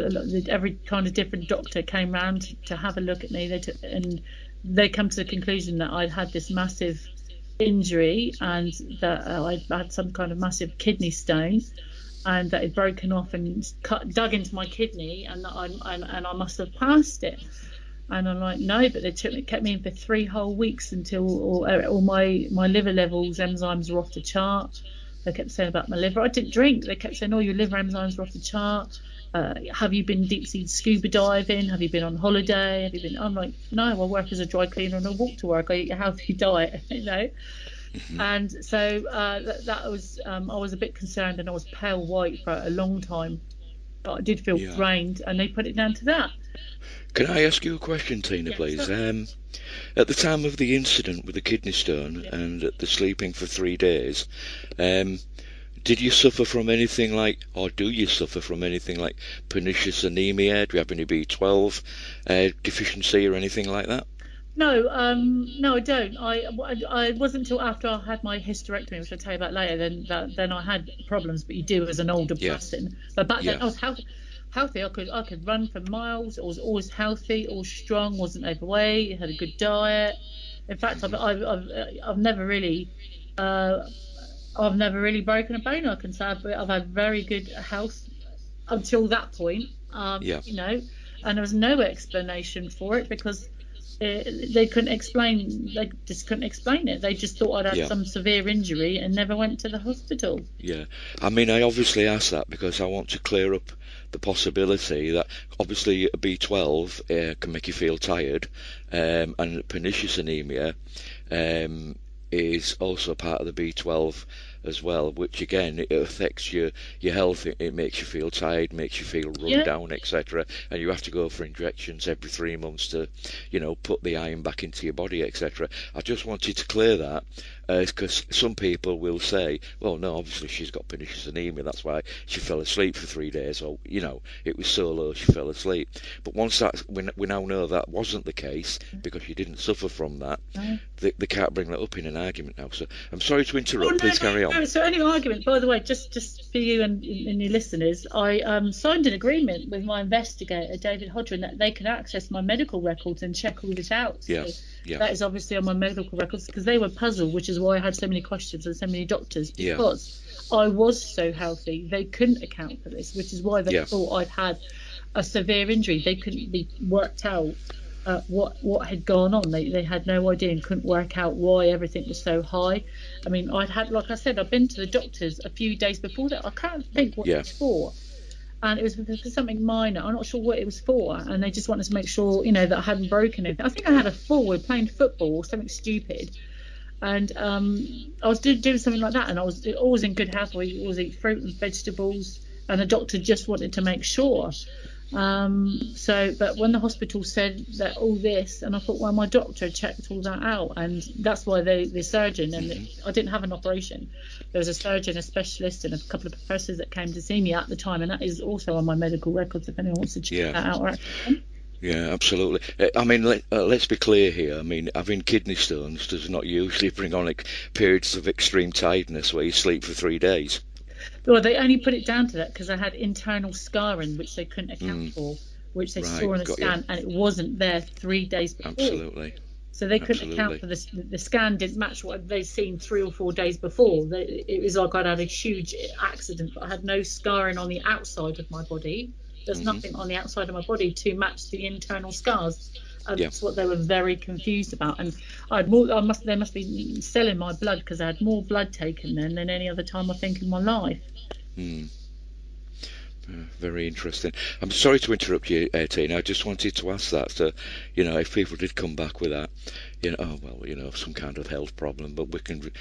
Speaker 4: every kind of different doctor came round to have a look at me. They come to the conclusion that I'd had this massive injury and that I'd had some kind of massive kidney stone, and that it broken off and dug into my kidney, and that I must have passed it. And I'm like, "No," but they kept me in for 3 whole weeks until all my liver levels, enzymes were off the chart. They kept saying about my liver. I didn't drink. They kept saying, "Oh, your liver enzymes are off the chart. Have you been deep sea scuba diving? Have you been on holiday? I'm like, "No, I work as a dry cleaner and I walk to work. I eat a healthy diet," And so that was, I was a bit concerned, and I was pale white for a long time. But I did feel drained, and they put it down to that.
Speaker 2: Can I ask you a question, Tina, please? At the time of the incident with the kidney stone and the sleeping for 3 days, did you suffer from anything like, or do you suffer from anything like pernicious anemia? Do you have any B12 deficiency or anything like that?
Speaker 4: No, no, I don't. I wasn't until after I had my hysterectomy, which I'll tell you about later. Then I had problems, but you do as an older person. But back then I was healthy. I could run for miles. I was always healthy, always strong. Wasn't overweight. Had a good diet. In fact, I've never really broken a bone. I can say I've had very good health until that point. And there was no explanation for it because they couldn't explain. They just couldn't explain it. They just thought I'd had some severe injury and never went to the hospital.
Speaker 2: Yeah, I mean, I obviously asked that because I want to clear up the possibility that obviously B12 can make you feel tired, and pernicious anemia is also part of the B12 as well, which again, it affects your health. It makes you feel tired, makes you feel run down, etc. And you have to go for injections every 3 months to, put the iron back into your body, etc. I just wanted to clear that, because some people will say, well, no, obviously she's got pernicious anemia, that's why she fell asleep for 3 days, or it was so low she fell asleep. But once we now know that wasn't the case, because she didn't suffer from that, they can't bring that up in an argument now. So I'm sorry to interrupt. Please carry on.
Speaker 4: So any argument, by the way, just for you and your listeners, I signed an agreement with my investigator, David Hodgman, that they can access my medical records and check all this out. So that is obviously on my medical records, because they were puzzled, which is why I had so many questions and so many doctors, because I was so healthy. They couldn't account for this, which is why they thought I'd had a severe injury. They couldn't be worked out what had gone on. They had no idea and couldn't work out why everything was so high. I mean, like I said, I've been to the doctors a few days before that. I can't think what it was for, and it was for something minor. I'm not sure what it was for, and they just wanted to make sure, that I hadn't broken anything. I think I had a fall with playing football or something stupid, and I was doing something like that, and I was always in good health. I always eat fruit and vegetables, and the doctor just wanted to make sure. But when the hospital said that all this, and I thought, well, my doctor checked all that out, and that's why the surgeon, and I didn't have an operation. There was a surgeon, a specialist, and a couple of professors that came to see me at the time, and that is also on my medical records if anyone wants to check that out.
Speaker 2: Yeah, absolutely. I mean, let's be clear here. I mean, having kidney stones does not usually bring on periods of extreme tiredness where you sleep for 3 days.
Speaker 4: Well, they only put it down to that because I had internal scarring, which they couldn't account for, which they saw on a scan, and it wasn't there 3 days before.
Speaker 2: Absolutely.
Speaker 4: So they couldn't account for this. The scan didn't match what they'd seen 3 or 4 days before. It was like I'd had a huge accident, but I had no scarring on the outside of my body. There's nothing on the outside of my body to match the internal scars. That's what they were very confused about. And they must be selling my blood, because I had more blood taken then than any other time I think in my life.
Speaker 2: Very interesting. I'm sorry to interrupt you, Tina. I just wanted to ask that. So, if people did come back with that, some kind of health problem, but we can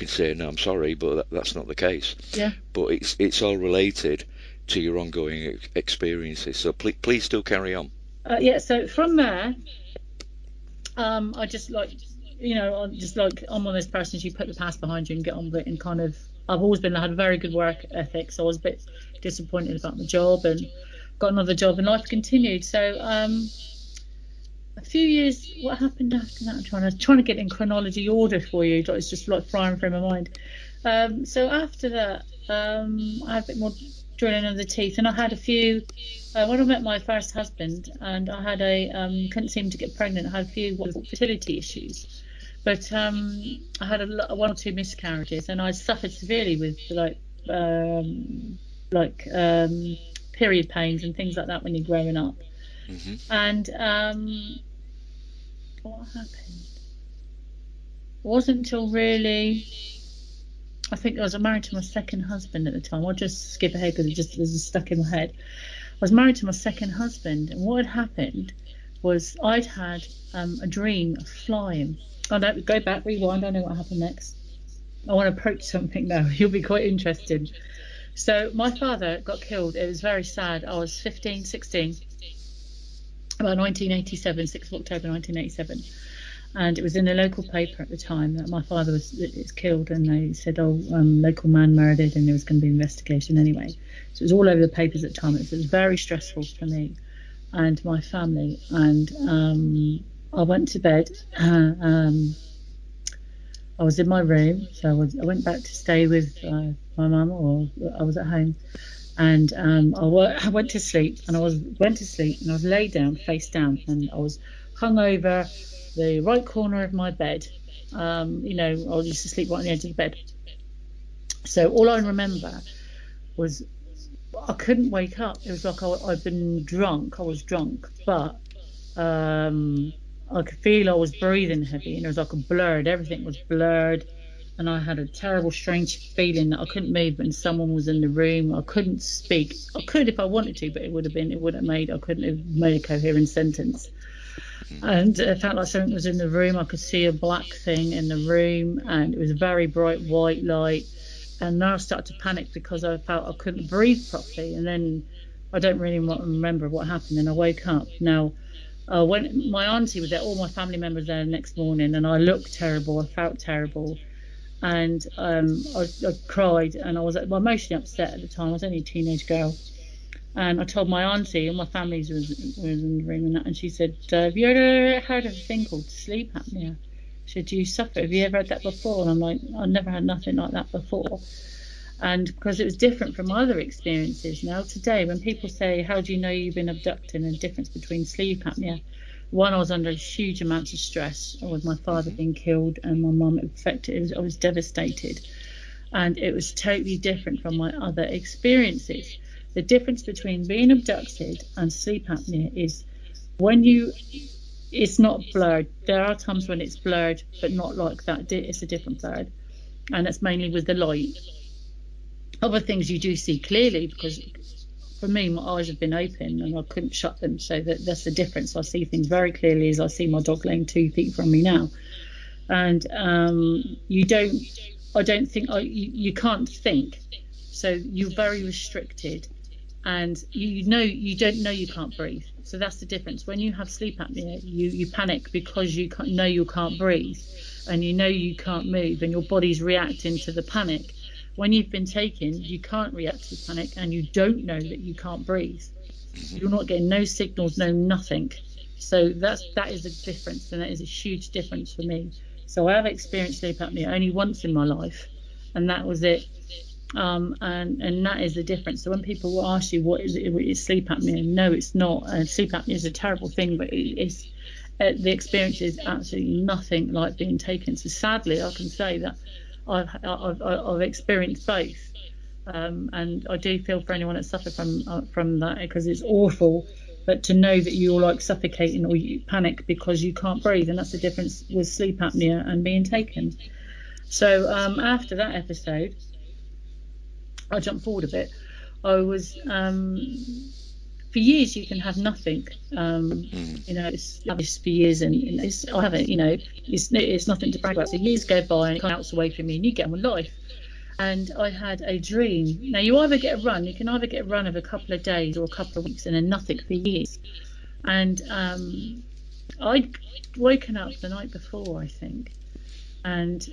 Speaker 2: say, no, I'm sorry, but that's not the case.
Speaker 4: Yeah.
Speaker 2: But it's all related to your ongoing experiences. So please still carry on.
Speaker 4: So from there, I just I'm one of those persons, you put the past behind you and get on with it, and kind of, I've always had a very good work ethic, so I was a bit disappointed about my job and got another job, and life continued. So a few years, what happened after that? I'm trying to get in chronology order for you. It's just like flying through my mind. So after that, I had a bit more drilling of the teeth, and I had a few. When I met my first husband, and I had couldn't seem to get pregnant. I had a few fertility issues, but I had one or two miscarriages, and I suffered severely with period pains and things like that when you're growing up. And what happened? It wasn't until really, I think I was married to my second husband at the time. I'll just skip ahead because it just stuck in my head. I was married to my second husband, and what had happened was I'd had a dream of flying. Oh no, go back, rewind, I know what happened next. I want to approach something now, you'll be quite interested. So my father got killed. It was very sad. I was 15, 16, about 1987, 6th of October 1987. And it was in the local paper at the time that my father was killed, and they said, local man murdered, and there was going to be an investigation anyway. So it was all over the papers at the time. It was very stressful for me and my family. And I went to bed. I was in my room, so I went back to stay with my mum, or I was at home. And I went to sleep, and I was laid down, face down, and I was hung over the right corner of my bed. I used to sleep right on the edge of the bed. So all I remember was I couldn't wake up. It was like I'd been drunk. I was drunk, but I I could feel I was breathing heavy, and it was like a blurred. Everything was blurred, and I had a terrible, strange feeling that I couldn't move, and someone was in the room. I couldn't speak. I could if I wanted to, but it wouldn't have made. I couldn't have made a coherent sentence. And it felt like something was in the room. I could see a black thing in the room, and it was a very bright white light. And now I started to panic because I felt I couldn't breathe properly. And then I don't really remember what happened. And I woke up. Now, when my auntie was there, all my family members there the next morning, and I looked terrible. I felt terrible, and I cried, and I was emotionally upset at the time. I was only a teenage girl. And I told my auntie, and my family was in the room, and she said, "Have you ever heard of a thing called sleep apnea?" She said, "Do you suffer? Have you ever had that before?" And I'm like, "I never had nothing like that before." And because it was different from other experiences. Now today, when people say, "How do you know you've been abducted?" and the difference between sleep apnea, one, I was under huge amounts of stress with my father being killed and my mum affected. I was devastated, and it was totally different from my other experiences. The difference between being abducted and sleep apnea is it's not blurred. There are times when it's blurred, but not like that. It's a different blurred, and that's mainly with the light. Other things you do see clearly, because for me, my eyes have been open and I couldn't shut them, so that's the difference. I see things very clearly, as I see my dog laying 2 feet from me now. And you can't think, so you're very restricted. And you don't know you can't breathe. So that's the difference. When you have sleep apnea, you panic because you know you can't breathe, and you know you can't move, and your body's reacting to the panic. When you've been taken, you can't react to panic, and you don't know that you can't breathe. You're not getting no signals, no nothing. So that is a difference, and that is a huge difference for me. So I have experienced sleep apnea only once in my life, and that was it. And that is the difference. So when people will ask you what is sleep apnea, no, it's not. Sleep apnea is a terrible thing, but the experience is absolutely nothing like being taken. So sadly, I can say that I've experienced both, and I do feel for anyone that suffered from that, because it's awful. But to know that you're like suffocating or you panic because you can't breathe, and that's the difference with sleep apnea and being taken. So after that episode, I'll jump forward a bit. I was, for years you can have nothing. It's for years, and I haven't. It's nothing to brag about. So years go by and it melts away from me, and you get on with life. And I had a dream. Now you can either get a run of a couple of days or a couple of weeks, and then nothing for years. And I'd woken up the night before, I think, and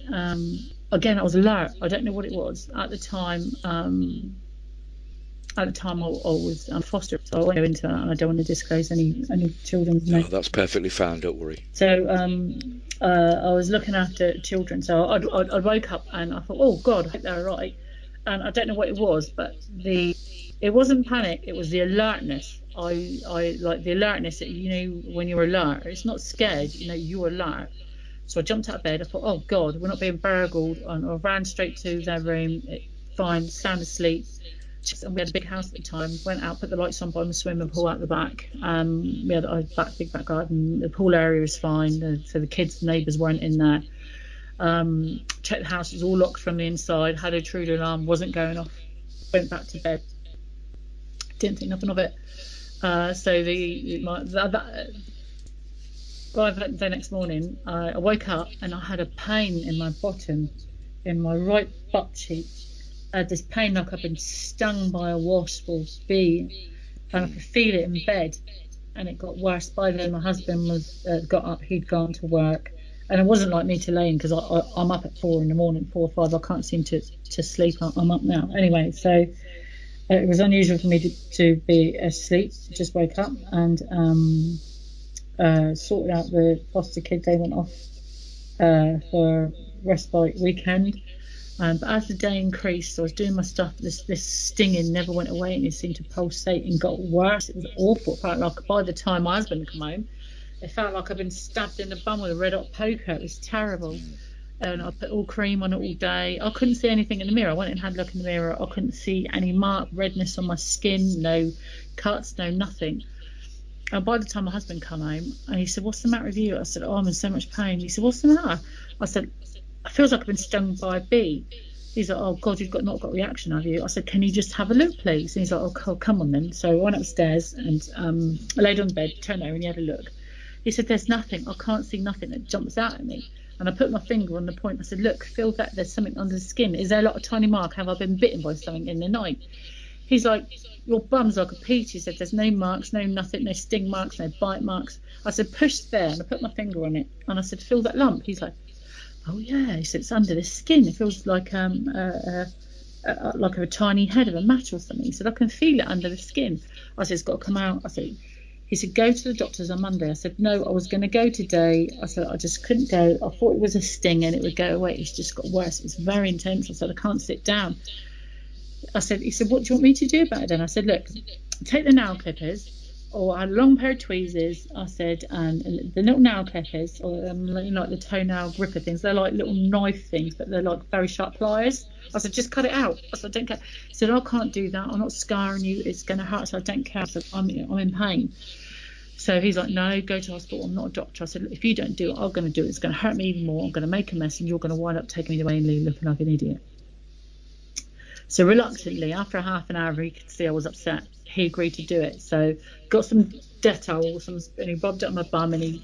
Speaker 4: again I was alert. I don't know what it was at the time. I was foster, so I won't go into that, and I don't want to disclose any children's names.
Speaker 2: No, that's perfectly fine. Don't worry.
Speaker 4: So I was looking after children. So I woke up and I thought, oh God, I hope they're all right. And I don't know what it was, but it wasn't panic. It was the alertness. I like the alertness that, when you're alert. It's not scared. You're alert. So I jumped out of bed. I thought, oh God, we're not being burgled. And I ran straight to their room. Fine, sound asleep. And we had a big house at the time. Went out, put the lights on by the swimming pool out the back. We had a big back garden. The pool area was fine, so the kids, the neighbours weren't in there. Checked the house, it was all locked from the inside. Had a intruder alarm, wasn't going off. Went back to bed. Didn't think nothing of it. So the next morning, I woke up and I had a pain in my bottom, in my right butt cheek. I had this pain like I've been stung by a wasp or bee, and I could feel it in bed, and it got worse. By then my husband got up, he'd gone to work, and it wasn't like me to lay in, because I'm up at 4 a.m, 4 or 5, I can't seem to sleep. I'm up now anyway, so it was unusual for me to be asleep. Just woke up and sorted out the foster kids. They went off for respite weekend. But as the day increased, I was doing my stuff. This stinging never went away, and it seemed to pulsate and got worse. It was awful. It felt like by the time my husband came home, it felt like I'd been stabbed in the bum with a red hot poker. It was terrible. And I put all cream on it all day. I couldn't see anything in the mirror. I went and had a look in the mirror. I couldn't see any redness on my skin, no cuts, no nothing. And by the time my husband come home, and he said, "What's the matter with you?" I said, "Oh, I'm in so much pain." He said, "What's the matter?" I said, "It feels like I've been stung by a bee." He's like, "Oh God, you've not got a reaction, have you?" I said, "Can you just have a look, please?" And he's like, "Oh, come on then." So I went upstairs and I laid on the bed, turned over, and he had a look. He said, "There's nothing. I can't see nothing that jumps out at me." And I put my finger on the point. I said, "Look, feel that there's something under the skin. Is there a lot of tiny mark? Have I been bitten by something in the night?" He's like, "Your bum's like a peach." He said, "There's no marks, no nothing, no sting marks, no bite marks." I said, "Push there," and I put my finger on it, and I said, "Feel that lump." He's like, "Oh yeah." He said, "It's under the skin. It feels like like a tiny head of a mat or something." He said, "I can feel it under the skin." I said, "It's got to come out." I said, he said, "Go to the doctor's on Monday." I said, "No, I was going to go today." I said, "I just couldn't go. I thought it was a sting and it would go away. It's just got worse. It's very intense." I said, "I can't sit down." He said, "What do you want me to do about it then?" I said, "Look, take the nail clippers or a long pair of tweezers." I said, and the little nail clippers or like the toenail gripper things. They're like little knife things, but they're like very sharp pliers. I said, "Just cut it out." I said, "I don't care." He said, "I can't do that. I'm not scarring you. It's going to hurt." I said, "I don't care." I said, I'm in pain." So he's like, "No, go to hospital. I'm not a doctor." I said, "Look, if you don't do it, I'm going to do it. It's going to hurt me even more. I'm going to make a mess and you're going to wind up taking me away and looking like an idiot." So reluctantly, after half an hour, he could see I was upset. He agreed to do it. So got some Dettol, and he bobbed it on my bum, and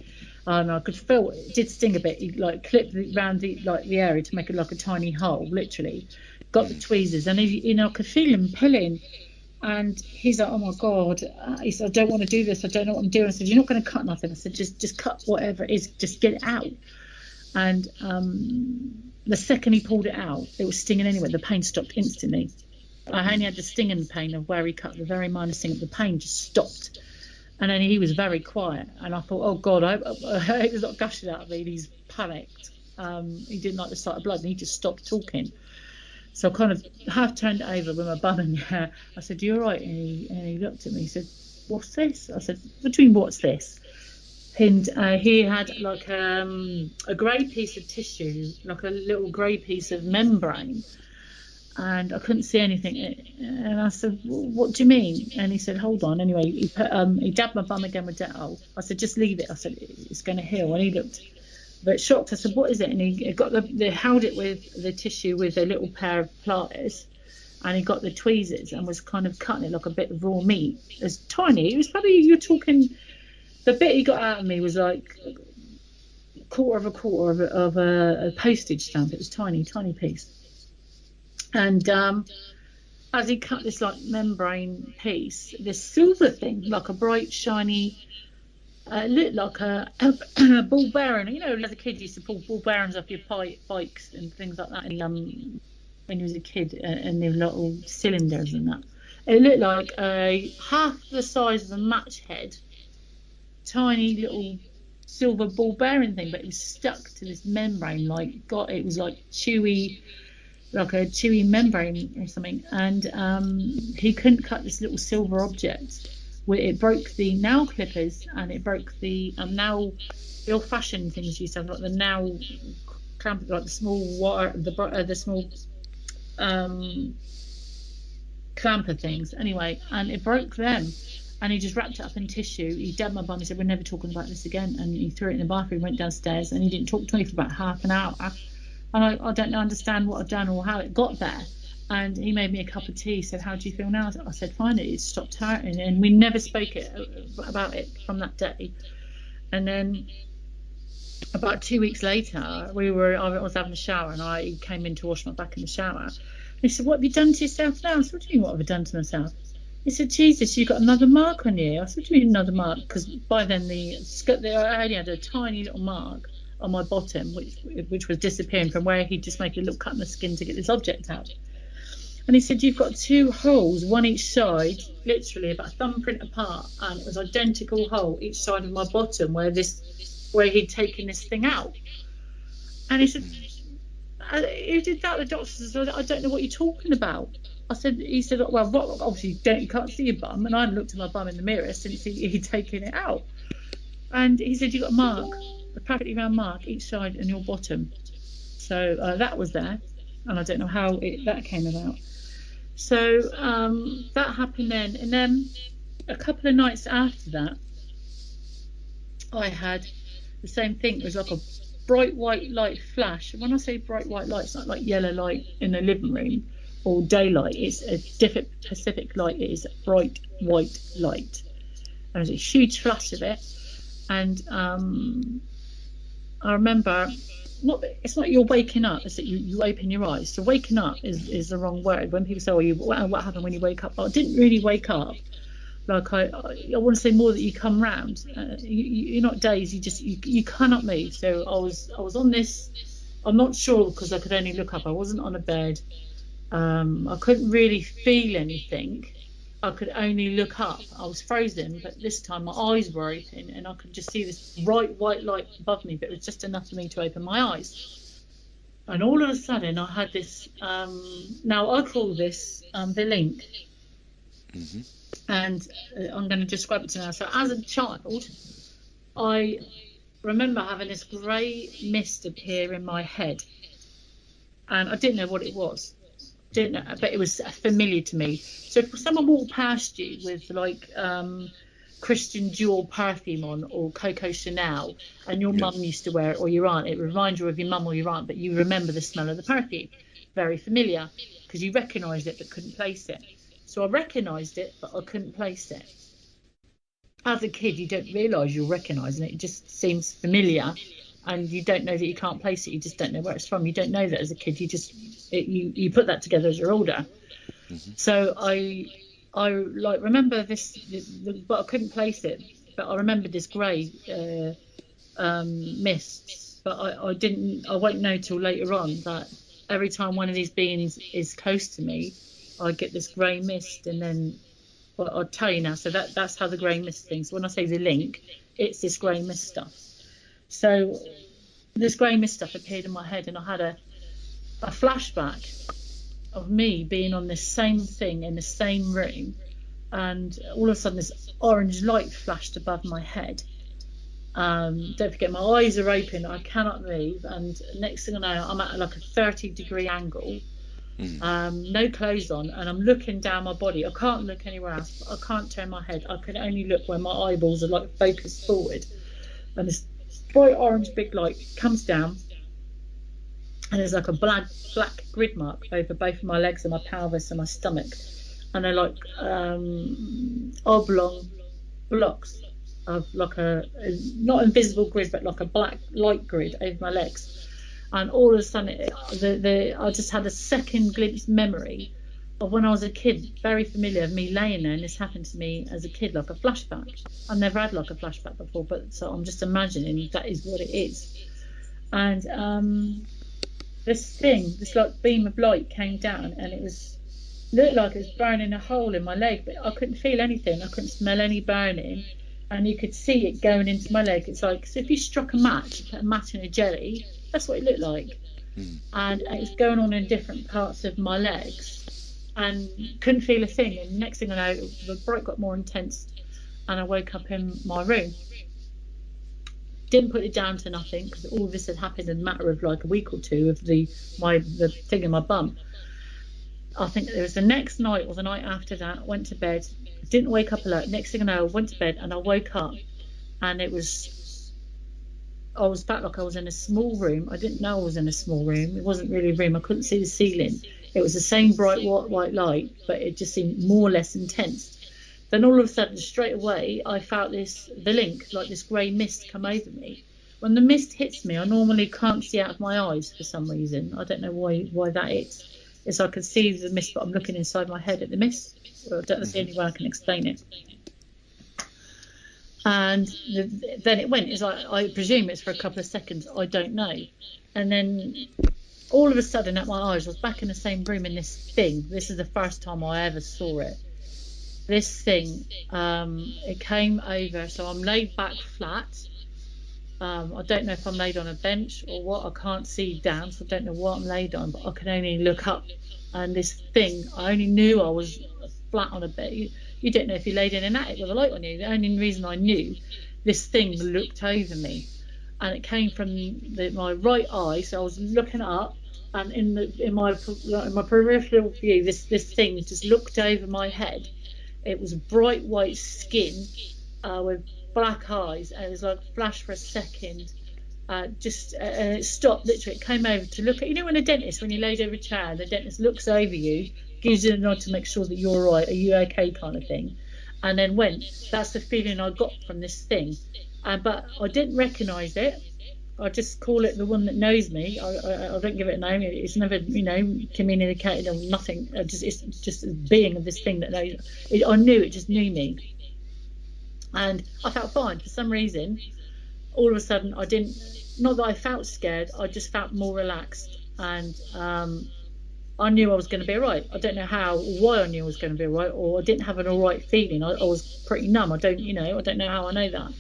Speaker 4: I could feel it did sting a bit. He like clipped it around the area to make it like a tiny hole, literally. Got the tweezers, and I could feel him pulling. And he's like, "Oh my God." He said, "I don't want to do this. I don't know what I'm doing." I said, "You're not going to cut nothing." I said, just cut whatever it is. Just get it out." And the second he pulled it out, it was stinging anyway. The pain stopped instantly. I only had the stinging pain of where he cut the very minor sting. The pain just stopped. And then he was very quiet. And I thought, "Oh God, I hope he's not gushing out of me." And he's panicked. He didn't like the sight of blood, and he just stopped talking. So I kind of half turned it over with my bum in the air. I said, "You all right?" And he looked at me. He said, "What's this?" I said, "What do you mean, what's this?" And he had like a grey piece of tissue, like a little grey piece of membrane, and I couldn't see anything. And I said, "What do you mean?" And he said, "Hold on." Anyway, he dabbed my bum again with Dettol. I said, "Just leave it." I said, "It's going to heal." And he looked a bit shocked. I said, "What is it?" And he got they held it with the tissue with a little pair of pliers. And he got the tweezers and was kind of cutting it like a bit of raw meat. It was tiny. It was probably, you're talking, the bit he got out of me was like quarter of a postage stamp. It was tiny piece. And as he cut this like membrane piece, this silver thing, like a bright shiny, looked like a ball bearing. You know, as a kid, you used to pull ball bearings off your bikes and things like that. And when you was a kid, and the little cylinders and that. It looked like half the size of a match head, tiny little silver ball bearing thing, but it was stuck to this membrane. It was like chewy, like a chewy membrane or something. And he couldn't cut this little silver object. It broke the nail clippers, and it broke the nail, the old-fashioned things you used to have, like the nail clamp, like the small wire, the small clamper things. Anyway, and it broke them. And he just wrapped it up in tissue. He dabbed my bum. He said, "We're never talking about this again." And he threw it in the bathroom, went downstairs, and he didn't talk to me for about half an hour. And I don't understand what I've done or how it got there. And he made me a cup of tea. He said, "How do you feel now?" I said, "Fine." It stopped hurting. And we never spoke about it from that day. And then about 2 weeks later, I was having a shower, and I came in to wash my back in the shower. And he said, "What have you done to yourself now?" I said, "What do you mean, what have I done to myself?" He said, "Jesus, you got another mark on you." I said, "What do you mean another mark?" Because by then I only had a tiny little mark on my bottom, which was disappearing from where he just made a little cut in the skin to get this object out. And he said, "You've got 2 holes, one each side, literally about a thumbprint apart, and it was identical hole each side of my bottom where he'd taken this thing out." And he said, "Who did that?" The doctor said, "I don't know what you're talking about." He said, "Well, obviously you can't see your bum." And I hadn't looked at my bum in the mirror since he'd taken it out. And he said, "You've got a mark, a perfectly round mark each side in your bottom." So that was there. And I don't know how that came about. So that happened then. And then a couple of nights after that, I had the same thing. It was like a bright white light flash. When I say bright white light, it's not like yellow light in the living room or daylight. It's a different Pacific light. It is bright white light. There was a huge flash of it, and I remember, it's not you're waking up, it's that you open your eyes. So waking up is the wrong word. When people say, what happened when you wake up? I didn't really wake up. Like I want to say more that you come round. You're not dazed. You cannot move. So I was on this. I'm not sure because I could only look up. I wasn't on a bed. I couldn't really feel anything. I could only look up. I was frozen, but this time my eyes were open and I could just see this bright white light above me, but it was just enough for me to open my eyes. And all of a sudden I had this, now I call this the link.
Speaker 2: Mm-hmm.
Speaker 4: And I'm going to describe it to you now. So as a child, I remember having this grey mist appear in my head. And I didn't know what it was. Didn't know, but it was familiar to me. So if someone walked past you with like Christian Dior perfume on or Coco Chanel, and your mum used to wear it or your aunt, it reminds you of your mum or your aunt, but you remember the smell of the perfume. Very familiar because you recognised it but couldn't place it. So I recognised it, but I couldn't place it. As a kid, you don't realise you're recognising it. It just seems familiar. And you don't know that you can't place it. You just don't know where it's from. You don't know that as a kid. You put that together as you're older. Mm-hmm. So I like remember this, but I couldn't place it. But I remember this grey mist. But I won't know till later on that every time one of these beings is close to me, I get this grey mist, and then I'll tell you now. So that's how the grey mist thing. So when I say the link, it's this grey mist stuff. So this grey mist stuff appeared in my head, and I had a flashback of me being on this same thing in the same room, and all of a sudden this orange light flashed above my head. Don't forget, my eyes are open, I cannot move, and next thing I know, I'm at like a 30-degree angle, no clothes on, and I'm looking down my body. I can't look anywhere else. I can't turn my head. I can only look where my eyeballs are like focused forward, and this bright orange big light comes down, and there's like a black grid mark over both of my legs and my pelvis and my stomach, and they're like oblong blocks of like a not invisible grid but like a black light grid over my legs. And all of a sudden I just had a second glimpse memory of when I was a kid, very familiar of me laying there, and this happened to me as a kid, like a flashback. I've never had like a flashback before, but so I'm just imagining that is what it is. And this like beam of light came down, and it looked like it was burning a hole in my leg, but I couldn't feel anything. I couldn't smell any burning, and you could see it going into my leg. It's like, so if you struck a match, put a match in a jelly, that's what it looked like. And it was going on in different parts of my legs, and couldn't feel a thing. And next thing I know, the bright got more intense, and I woke up in my room. Didn't put it down to nothing, because all of this had happened in a matter of like a week or two of the thing in my bum. I think it was the next night or the night after that. I went to bed, didn't wake up alert. Next thing I know, I went to bed and I woke up, and I was back like I was in a small room. I didn't know I was in a small room. It wasn't really a room. I couldn't see the ceiling. It was the same bright white light, but it just seemed more or less intense. Then all of a sudden, straight away, I felt the link, like this grey mist come over me. When the mist hits me, I normally can't see out of my eyes for some reason. I don't know why that is. It's I can see the mist, but I'm looking inside my head at the mist. Well, that's the only way I can explain it. And then it went. It's like, I presume it's for a couple of seconds. I don't know. And then all of a sudden, at my eyes, I was back in the same room in this thing. This is the first time I ever saw it. This thing, it came over. So I'm laid back flat. I don't know if I'm laid on a bench or what. I can't see down, so I don't know what I'm laid on, but I can only look up. And this thing, I only knew I was flat on a bed. You don't know if you laid in an attic with a light on you. The only reason I knew, this thing looked over me, and it came from my right eye. So I was looking up, and in my peripheral view, this thing just looked over my head. It was bright white skin with black eyes, and it was like flash for a second. And it stopped literally. It came over to look at, when a dentist, when you laid over a chair, the dentist looks over you, gives you a nod to make sure that you're all right, are you okay, kind of thing, and then went. That's the feeling I got from this thing. But I didn't recognise it. I just call it the one that knows me. I don't give it a name. It's never, communicated or nothing. It's just a being of this thing that knows. I knew it just knew me, and I felt fine for some reason. All of a sudden, I didn't. Not that I felt scared. I just felt more relaxed, and I knew I was going to be all right. I don't know how or why I knew I was going to be all right, or I didn't have an all right feeling. I was pretty numb. I don't know how I know that.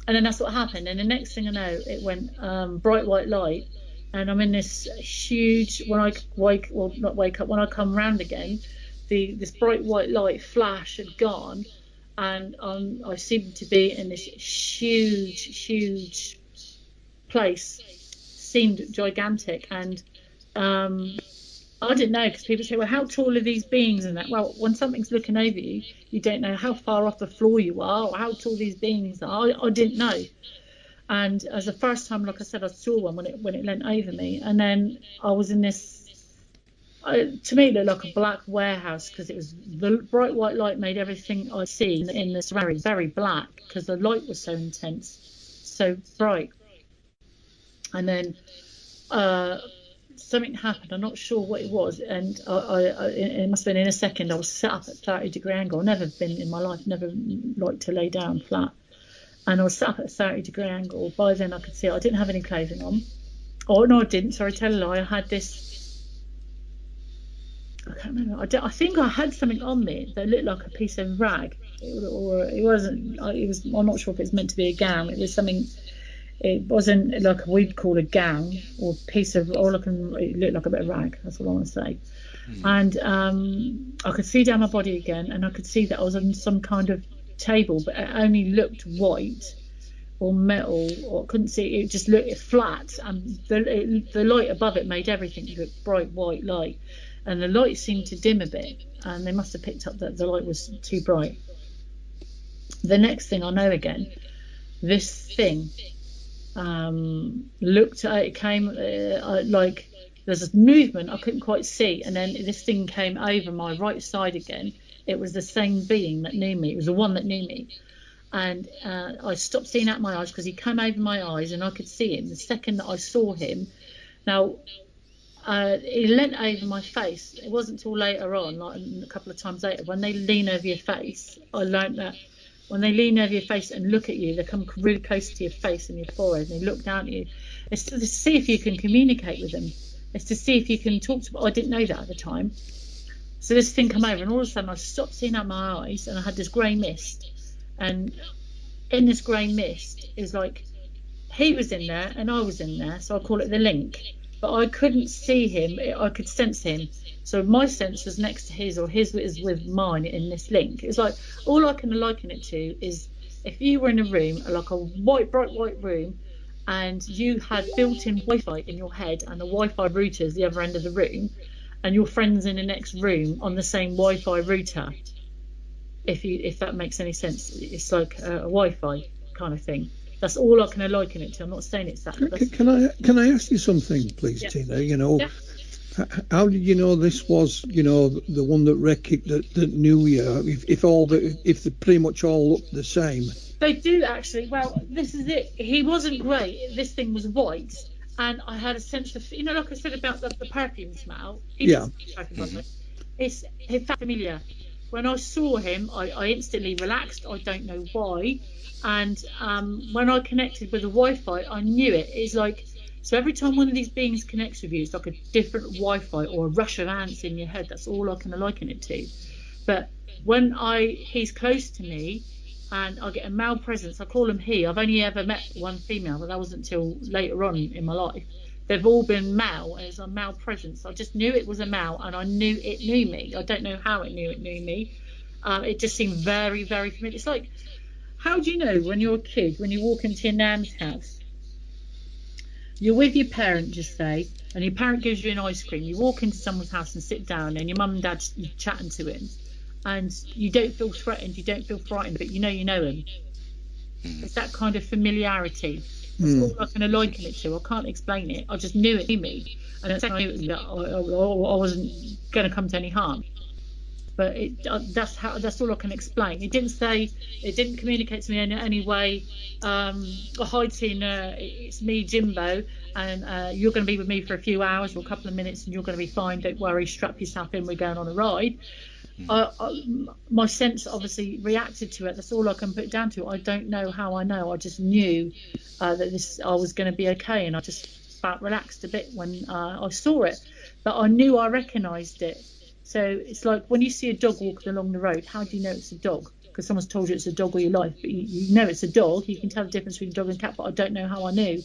Speaker 4: And then that's what happened. And the next thing I know, it went bright white light, and I'm in this huge. When I when I come round again, this bright white light flash had gone, and I seemed to be in this huge place. Seemed gigantic, and I didn't know, because people say, well, how tall are these beings and that? Well, when something's looking over you, you don't know how far off the floor you are or how tall these beings are. I didn't know. And as the first time, like I said, I saw one when it leant over me, and then I was in this. To me, it looked like a black warehouse, because it was the bright white light made everything I see in this very, very black, because the light was so intense, so bright. And then something happened. I'm not sure what it was, and it must have been in a second. I was sat up at 30-degree angle. I've never been in my life, never liked to lay down flat, and I was sat up at 30-degree angle. By then I could see I didn't have any clothing on. Oh no, I didn't. Sorry, tell a lie. I had this. I can't remember. I think I had something on me that looked like a piece of rag, or it wasn't. It was. I'm not sure if it's meant to be a gown. It was something. It wasn't like we'd call a gown or piece of, or it looked like a bit of rag. That's all I want to say. And I could see down my body again, and I could see that I was on some kind of table, but it only looked white or metal, or I couldn't see. It just looked flat, and the light above it made everything look bright white light, and the light seemed to dim a bit, and they must have picked up that the light was too bright. The next thing I know again, this thing looked at it, came like there's this movement I couldn't quite see, and then this thing came over my right side again. It was the same being that knew me. It was the one that knew me, and I stopped seeing out my eyes, because he came over my eyes and I could see him. The second that I saw him, now he leant over my face. It wasn't till later on, like a couple of times later, when they lean over your face, I learned that when they lean over your face and look at you, they come really close to your face and your forehead, and they look down at you. It's to see if you can communicate with them. It's to see if you can talk to them. I didn't know that at the time. So this thing came over, and all of a sudden I stopped seeing out my eyes, and I had this grey mist. And in this grey mist is like he was in there and I was in there, so I call it the link. But I couldn't see him, I could sense him. So my sense was next to his, or his was with mine in this link. It's like, all I can liken it to is if you were in a room, like a bright white room, and you had built-in Wi-Fi in your head, and the Wi-Fi router is the other end of the room, and your friend's in the next room on the same Wi-Fi router. If that makes any sense, it's like a Wi-Fi kind of thing. That's all I can liken it to. I'm not saying it's that.
Speaker 3: Can I ask you something, please, yeah. Tina? Yeah. How did you know this was, the one that knew you? If they pretty much all looked the same.
Speaker 4: They do actually. Well, this is it. He wasn't grey. This thing was white, and I had a sense of, like I said about the perfume smell. It felt familiar. When I saw him, I instantly relaxed. I don't know why. And when I connected with the Wi-Fi, I knew it. It's like, so every time one of these beings connects with you, it's like a different Wi-Fi or a rush of ants in your head. That's all I can liken it to. But when he's close to me and I get a male presence, I call him he. I've only ever met one female, but that wasn't until later on in my life. They've all been male, as a male presence. I just knew it was a male, and I knew it knew me. I don't know how it knew me. It just seemed very, very familiar. It's like, how do you know when you're a kid, when you walk into your nan's house, you're with your parent, just say, and your parent gives you an ice cream. You walk into someone's house and sit down, and your mum and dad's chatting to him, and you don't feel threatened, you don't feel frightened, but you know him. It's that kind of familiarity. That's all I can liken it to. I can't explain it. I just knew it knew me, and at the same time, I wasn't going to come to any harm. But that's all I can explain. It didn't communicate to me in any way. Hiding, it's me, Jimbo, and you're going to be with me for a few hours or a couple of minutes, and you're going to be fine. Don't worry. Strap yourself in. We're going on a ride. My sense obviously reacted to it. That's all I can put it down to. I don't know how I know. I just knew that I was going to be okay, and I just felt relaxed a bit when I saw it. But I knew I recognised it. So it's like when you see a dog walking along the road, how do you know it's a dog? Because someone's told you it's a dog all your life, but you know it's a dog. You can tell the difference between a dog and a cat, but I don't know how I knew.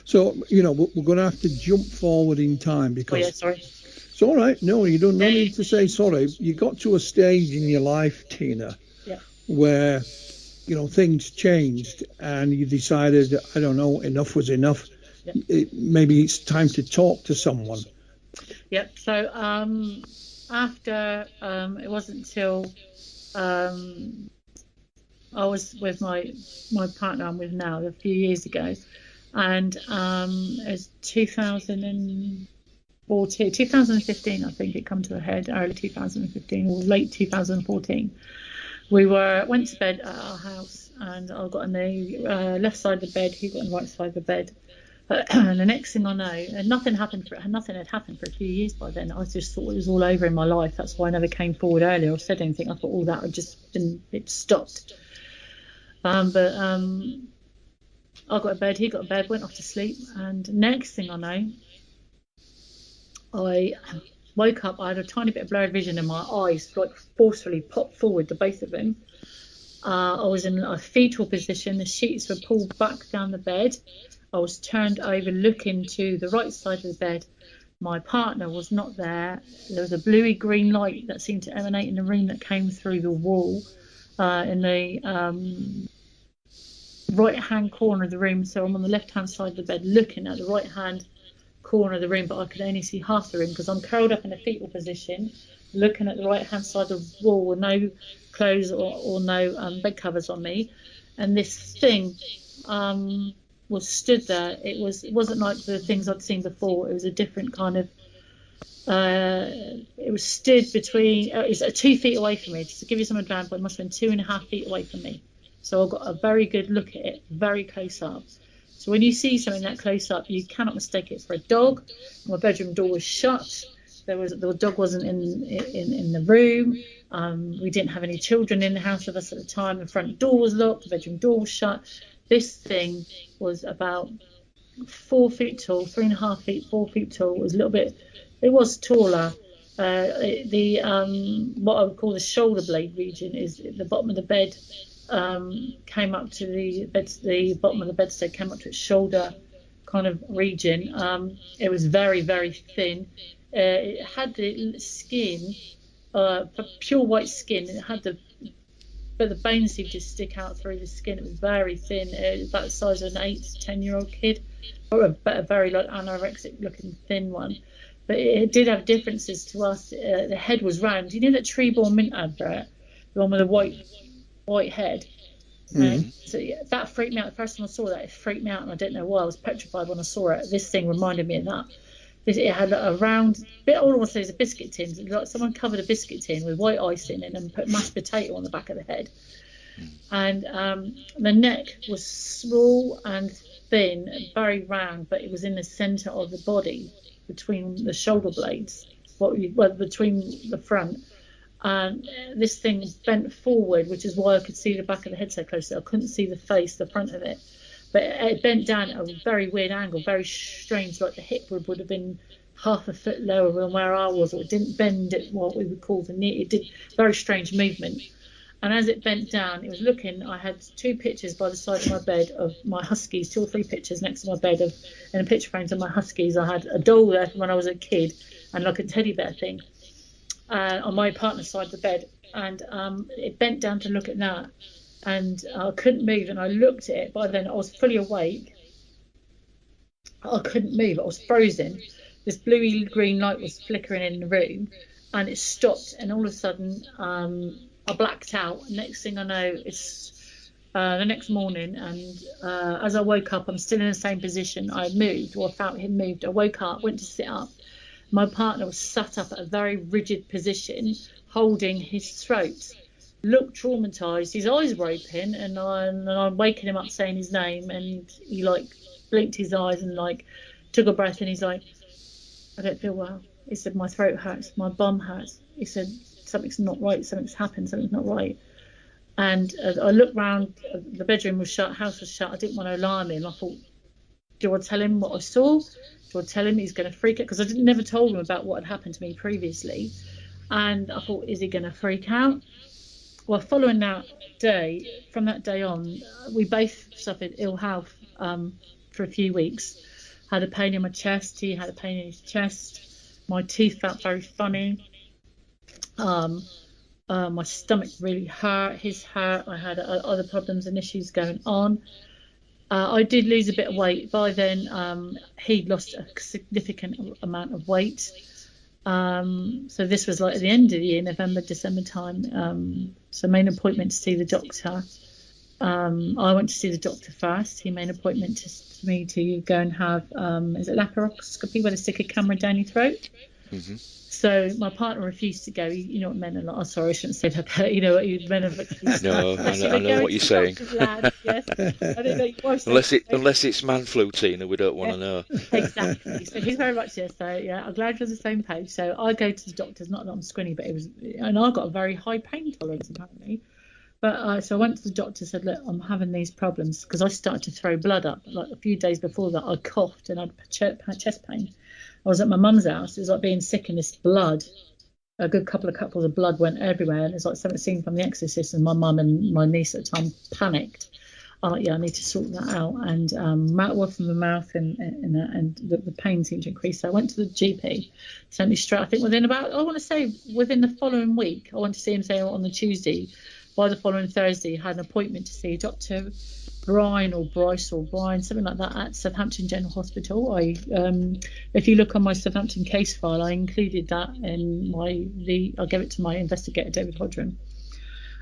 Speaker 3: So, we're going to have to jump forward in time because...
Speaker 4: Oh, yeah, sorry.
Speaker 3: It's all right. No, you don't need to say sorry. You got to a stage in your life, Tina, where, things changed and you decided, I don't know, enough was enough. Maybe it's time to talk to someone.
Speaker 4: Yep. So after it wasn't until I was with my partner I'm with now a few years ago, and it was 2015, I think it come to a head, early 2015 or late 2014. We went to bed at our house, and I got on the left side of the bed, he got on the right side of the bed. And the next thing I know, and nothing had happened for a few years by then. I just thought it was all over in my life. That's why I never came forward earlier or said anything. I thought all that had just been, it stopped. I got to bed, he got to bed, went off to sleep, and next thing I know, I woke up. I had a tiny bit of blurred vision in my eyes, like forcefully popped forward, the both of them. I was in a fetal position. The sheets were pulled back down the bed. I was turned over looking to the right side of the bed. My partner was not there. There was a bluey green light that seemed to emanate in the room that came through the wall in the right-hand corner of the room. So I'm on the left-hand side of the bed looking at the right-hand corner of the room, but I could only see half the room because I'm curled up in a fetal position, looking at the right-hand side of the wall with no clothes or no bed covers on me. And this thing was stood there. It wasn't like the things I'd seen before. It was a different kind of. It was stood between. It's 2 feet away from me. Just to give you some example, it must have been 2.5 feet away from me. So I got a very good look at it, very close up. So when you see something that close up, you cannot mistake it for a dog. My bedroom door was shut. The dog wasn't in the room. We didn't have any children in the house with us at the time. The front door was locked. The bedroom door was shut. This thing was about 4 feet tall, 3.5 feet, 4 feet tall. It was a little bit. It was taller. What I would call the shoulder blade region is the bottom of the bed. Came up to the bottom of the bedstead came up to its shoulder kind of region. It was very, very thin. It had the skin, pure white skin. It had but the bones seemed to stick out through the skin. It was very thin. It was about the size of an 8 to 10-year-old kid, or a very like anorexic looking thin one. But it did have differences to us. The head was round. You know that Treeborn Mint advert, the one with the white head. So yeah, that freaked me out. The first time I saw that, it freaked me out, and I didn't know why. I was petrified when I saw it. This thing reminded me of that. It had a round bit. All I want to say is a biscuit tin. Like someone covered a biscuit tin with white icing in and put mashed potato on the back of the head. And the neck was small and thin, very round, but it was in the centre of the body, between the shoulder blades, between the front. And this thing bent forward, which is why I could see the back of the head so closely. I couldn't see the face, the front of it. But it bent down at a very weird angle, very strange, like the hip would have been half a foot lower than where I was, or it didn't bend at what we would call the knee. It did very strange movement. And as it bent down, it was looking, I had 2 pictures by the side of my bed of my huskies, 2 or 3 pictures next to my bed in a picture frames of my huskies. I had a doll there from when I was a kid and like a teddy bear thing on my partner's side of the bed. And it bent down to look at that. And I couldn't move, and I looked at it. By then I was fully awake. I couldn't move. I was frozen. This bluey green light was flickering in the room, and it stopped, and all of a sudden I blacked out. Next thing I know, it's the next morning, and as I woke up, I'm still in the same position. I moved, or I felt him moved. I woke up, went to sit up. My partner was sat up at a very rigid position, holding his throat, looked traumatized. His eyes were open, and I'm waking him up saying his name, and he like blinked his eyes and like took a breath, and he's like, I don't feel well. He said, my throat hurts, my bum hurts. He said, something's not right, something's happened, something's not right. And I looked round, the bedroom was shut, house was shut. I didn't want to alarm him. I thought, do I tell him what I saw? Do I tell him he's going to freak out? Because I never told him about what had happened to me previously. And I thought, is he going to freak out? Well, following that day, from that day on, we both suffered ill health for a few weeks. Had a pain in my chest. He had a pain in his chest. My teeth felt very funny. My stomach really hurt. His hurt. I had other problems and issues going on. I did lose a bit of weight. By then, he'd lost a significant amount of weight. So this was like at the end of the year, November, December time. So made an appointment to see the doctor. I went to see the doctor first. He made an appointment for me to go and have, is it laparoscopy, where they stick a camera down your throat?
Speaker 2: Mm-hmm.
Speaker 4: So my partner refused to go. You know what men are like. Oh, sorry, I shouldn't say that. But you know what men are like.
Speaker 2: No, I know what you're saying.
Speaker 4: Lad, yes. I don't know your wife
Speaker 2: unless it's man flu, Tina, we don't want to know.
Speaker 4: Exactly. So he's very much this. So yeah, I'm glad you're on the same page. So I go to the doctors. Not that I'm squinny, but and I got a very high pain tolerance apparently. But so I went to the doctor, said, look, I'm having these problems because I started to throw blood up. Like a few days before that, I coughed and I had chest pain. I was at my mum's house. It was like being sick, and this blood, a good couple of couples of blood went everywhere. And it's like something seen from The Exorcist. And my mum and my niece at the time panicked. I'm like, yeah, I need to sort that out. And well, from the mouth and the pain seemed to increase. So I went to the GP, sent me straight. I think within the following week, I went to see him say on the Tuesday. By the following Thursday, I had an appointment to see Dr. Brian or Bryce or Brian, something like that, at Southampton General Hospital. If you look on my Southampton case file, I included that in I gave it to my investigator, David Hodgren.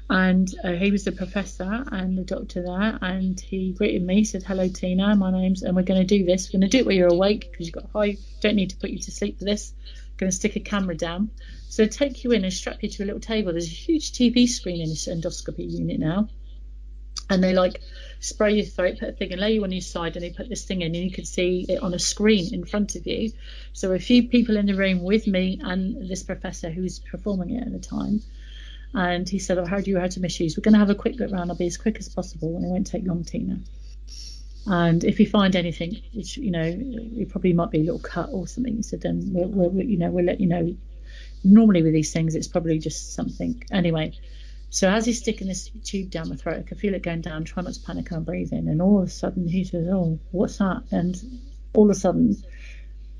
Speaker 4: And he was the professor and the doctor there, and he greeted me, said, hello, Tina, my name's, and we're going to do this. We're going to do it while you're awake because you've got high, don't need to put you to sleep for this. Going to stick a camera down. So take you in and strap you to a little table. There's a huge TV screen in this endoscopy unit now. And they like spray your throat, put a thing and lay you on your side, and they put this thing in, and you could see it on a screen in front of you. So a few people in the room with me and this professor who was performing it at the time. And he said, I heard you had some issues. We're going to have a quick look around. I'll be as quick as possible, and it won't take long, Tina. And if you find anything, which, you know, it probably might be a little cut or something, he said, then we'll let you know. Normally with these things, it's probably just something. Anyway, so as he's sticking this tube down my throat, I could feel it going down, try not to panic, and I'm breathing. And all of a sudden he says, oh, what's that? And all of a sudden,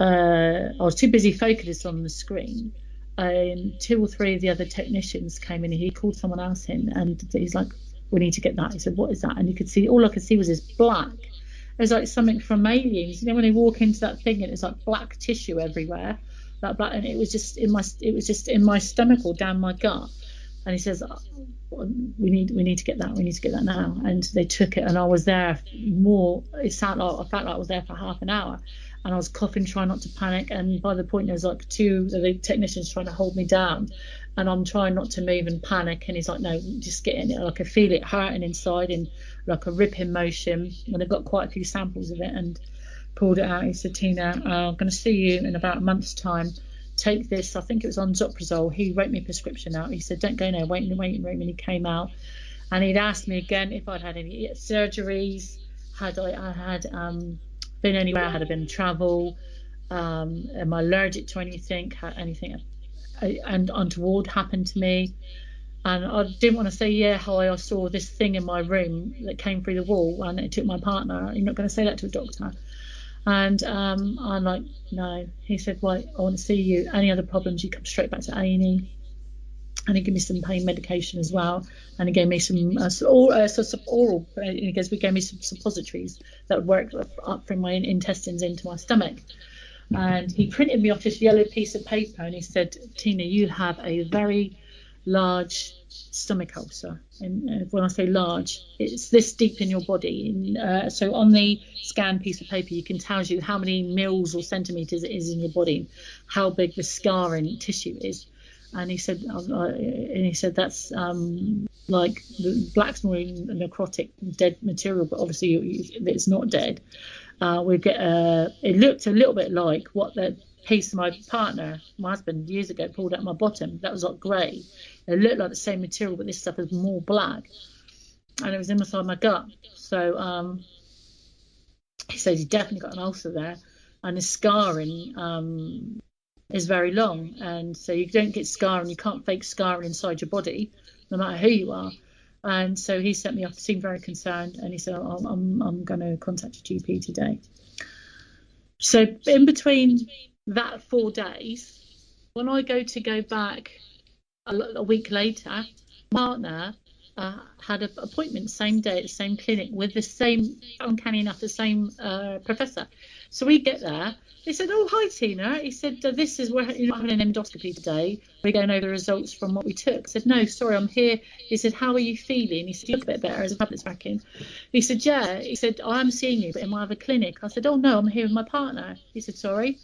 Speaker 4: I was too busy focused on the screen. And 2 or 3 of the other technicians came in, and he called someone else in, and he's like, we need to get that. He said, what is that? And you could see, all I could see was this black. It was like something from Aliens. You know, when they walk into that thing and it's like black tissue everywhere, that black, and it was just in my stomach or down my gut. And he says, we need to get that. We need to get that now. And they took it, and I was there more. I felt like I was there for half an hour, and I was coughing, trying not to panic. And by the point, there was like 2 of the technicians trying to hold me down, and I'm trying not to move and panic. And he's like, no, just get in it. I could feel it hurting inside in like a ripping motion. And I got quite a few samples of it and pulled it out. He said, Tina, I'm going to see you in about a month's time. Take this. I think it was on Zoprazole. He wrote me a prescription out. He said, don't go now, wait in the waiting room. And he came out, and he'd asked me again if I'd had any surgeries, had I had been anywhere, had I been travel, am I allergic to anything, had anything and untoward happened to me. And I didn't want to say, yeah, hi, I saw this thing in my room that came through the wall and it took my partner. You're not going to say that to a doctor. And I'm like, no. He said, right, I want to see you. Any other problems, you come straight back to A&E. And he gave me some pain medication as well. And he gave me some oral, because we gave me some suppositories that would work up from my intestines into my stomach. And he printed me off this yellow piece of paper, and he said, Tina, you have a very large stomach ulcer. And when I say large, it's this deep in your body. So on the scanned piece of paper, you can tell you how many mils or centimeters it is in your body, how big the scarring tissue is. And he said, that's like the black's more necrotic, dead material, but obviously it's not dead. We get it looked a little bit like what the piece my partner, my husband, years ago pulled out my bottom. That was like grey. It looked like the same material, but this stuff is more black, and it was inside my gut. So he says he definitely got an ulcer there, and the scarring is very long, and so you don't get scarring. You can't fake scarring inside your body, no matter who you are. And so he sent me off, seemed very concerned, and he said, I'm going to contact your GP today. So in between that 4 days, when I go back a week later, my partner had an appointment same day at the same clinic with the same, uncanny enough, the same professor. So we get there. He said, oh, hi, Tina. He said, we're having an endoscopy today. We're going over the results from what we took. I said, no, sorry, I'm here. He said, how are you feeling? He said, you look a bit better as the tablet's back in. He said, yeah. He said, I am seeing you, but in my other clinic. I said, oh, no, I'm here with my partner. He said, sorry.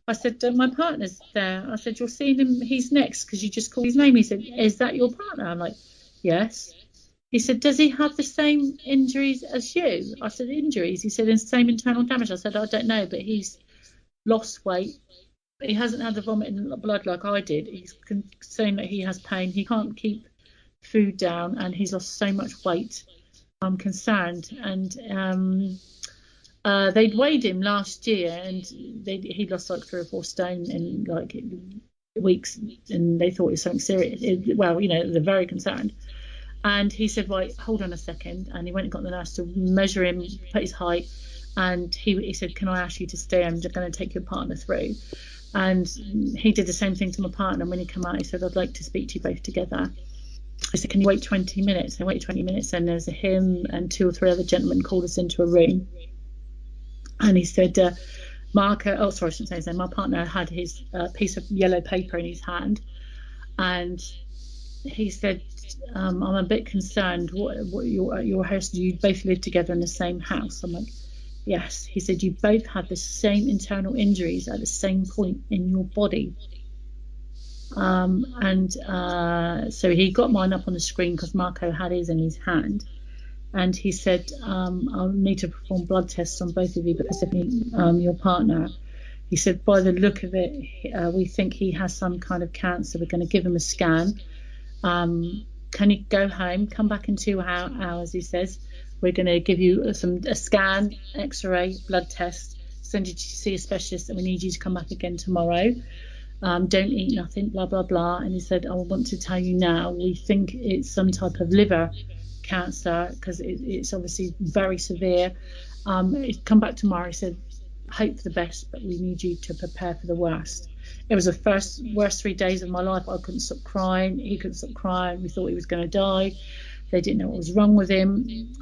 Speaker 4: I said, my partner's there. I said, you're seeing him, he's next because you just called his name. He said, is that your partner? I'm like, yes. He said, does he have the same injuries as you? I said, injuries? He said, the same internal damage. I said, I don't know, but he's lost weight. He hasn't had the vomit and blood like I did. He's saying that he has pain. He can't keep food down, and he's lost so much weight. I'm concerned. And they'd weighed him last year, and he lost like 3 or 4 stone in like weeks, and they thought it was something serious. They're very concerned. And he said, right, hold on a second. And he went and got the nurse to measure him, put his height. And he said, can I ask you to stay? I'm just going to take your partner through. And he did the same thing to my partner. And when he came out, he said, I'd like to speak to you both together. I said, can you wait 20 minutes? I waited 20 minutes, and there's him and 2 or 3 other gentlemen called us into a room. And he said, I shouldn't say his name. My partner had his piece of yellow paper in his hand. And he said, I'm a bit concerned. What your house? Do you both live together in the same house? I'm like, yes. He said, you both had the same internal injuries at the same point in your body. So he got mine up on the screen because Marco had his in his hand. And he said, I'll need to perform blood tests on both of you, but specifically your partner. He said, by the look of it, we think he has some kind of cancer. We're going to give him a scan. Can you go home, come back in 2 hours, he says. We're going to give you a scan, x-ray, blood test, send you to see a specialist, and we need you to come back again tomorrow. Don't eat nothing, blah, blah, blah. And he said, I want to tell you now, we think it's some type of liver cancer because it's obviously very severe. He'd come back tomorrow. He said, hope for the best, but we need you to prepare for the worst. It was the worst 3 days of my life. I couldn't stop crying. He couldn't stop crying. We thought he was going to die. They didn't know what was wrong with him.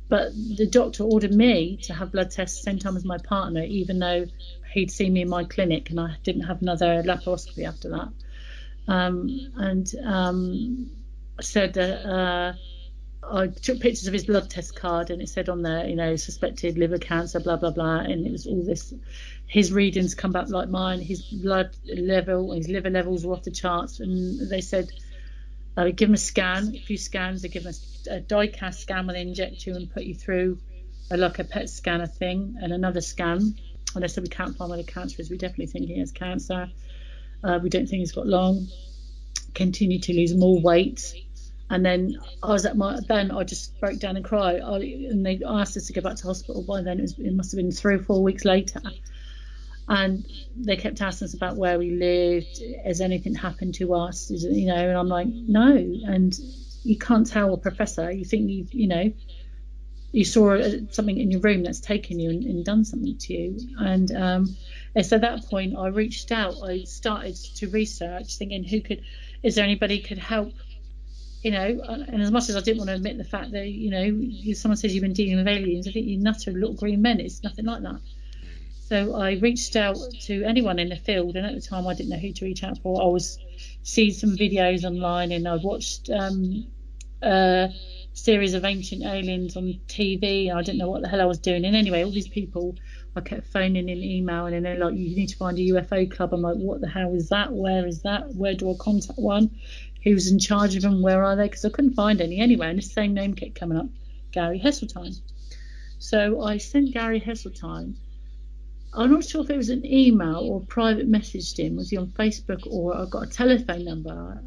Speaker 4: But the doctor ordered me to have blood tests same time as my partner, even though he'd seen me in my clinic and I didn't have another laparoscopy after that. Said that I took pictures of his blood test card, and it said on there, suspected liver cancer, blah, blah, blah. And it was all this. His readings come back like mine. His blood level, his liver levels were off the charts. And they said, give him a scan, a few scans. They give him a die-cast scan where they inject you and put you through like a PET scanner thing, and another scan. And they said, we can't find where the cancer is. We definitely think he has cancer. We don't think he's got long. Continue to lose more weight. And then I just broke down and cried. And they asked us to go back to hospital. By then it must have been 3 or 4 weeks later. And they kept asking us about where we lived. Has anything happened to us? And I'm like, no. And you can't tell a professor. You think you saw something in your room that's taken you and done something to you. And so at that point I reached out. I started to research, thinking is there anybody could help? And as much as I didn't want to admit the fact that, someone says you've been dealing with aliens, I think you nutter little green men. It's nothing like that. So I reached out to anyone in the field, and at the time I didn't know who to reach out for. I was seeing some videos online, and I watched a series of ancient aliens on TV. I didn't know what the hell I was doing. And anyway, all these people, I kept phoning and emailing, and they're like, you need to find a UFO club. I'm like, what the hell is that? Where is that? Where do I contact one? Who's in charge of them? Where are they? Because I couldn't find any anyway, and the same name kept coming up, Gary Heseltine. So I sent Gary Heseltine. I'm not sure if it was an email or private messaged him. Was he on Facebook, or I got a telephone number?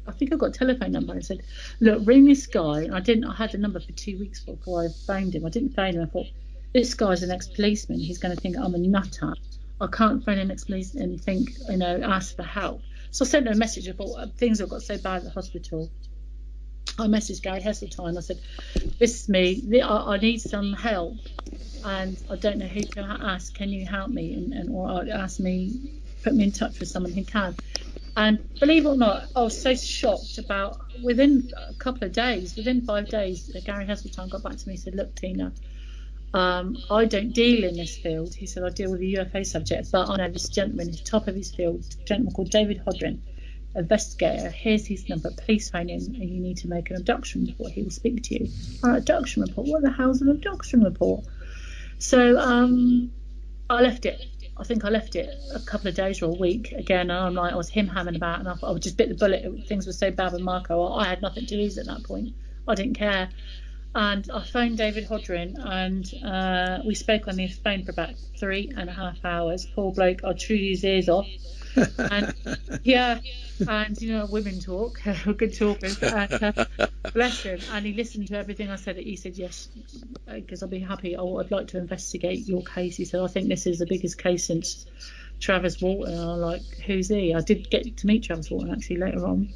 Speaker 4: I think I got a telephone number. I said, look, ring this guy. And I had the number for 2 weeks before I phoned him. I didn't phone him. I thought, this guy's an ex-policeman. He's going to think I'm a nutter. I can't phone an ex-policeman and think, ask for help. So I sent him a message. I thought, things have got so bad at the hospital. I messaged Gary Heseltine. I said, this is me. I need some help, and I don't know who to ask. Can you help me? Or ask me, put me in touch with someone who can. And believe it or not, I was so shocked about within a couple of days, within 5 days, Gary Heseltine got back to me and said, look, Tina, I don't deal in this field. He said, I deal with the UFO subject, but I know this gentleman is top of his field, a gentleman called David Hodrin, investigator. Here's his number. Please phone him, and you need to make an abduction report. He will speak to you. An abduction report? What the hell's an abduction report? So I left it. I think I left it a couple of days or a week. Again, I'm like, I was him-hamming about, and I thought I would just bit the bullet. Things were so bad with Marco. I had nothing to lose at that point. I didn't care. And I phoned David Hodrin, and we spoke on the phone for about 3.5 hours. Poor bloke, I chewed his ears off. And yeah, and women talk, good talkers. And, bless him. And he listened to everything I said. He said, yes, because I'll be happy. I'd like to investigate your case. He said, I think this is the biggest case since Travis Walton. And I'm like, who's he? I did get to meet Travis Walton actually later on.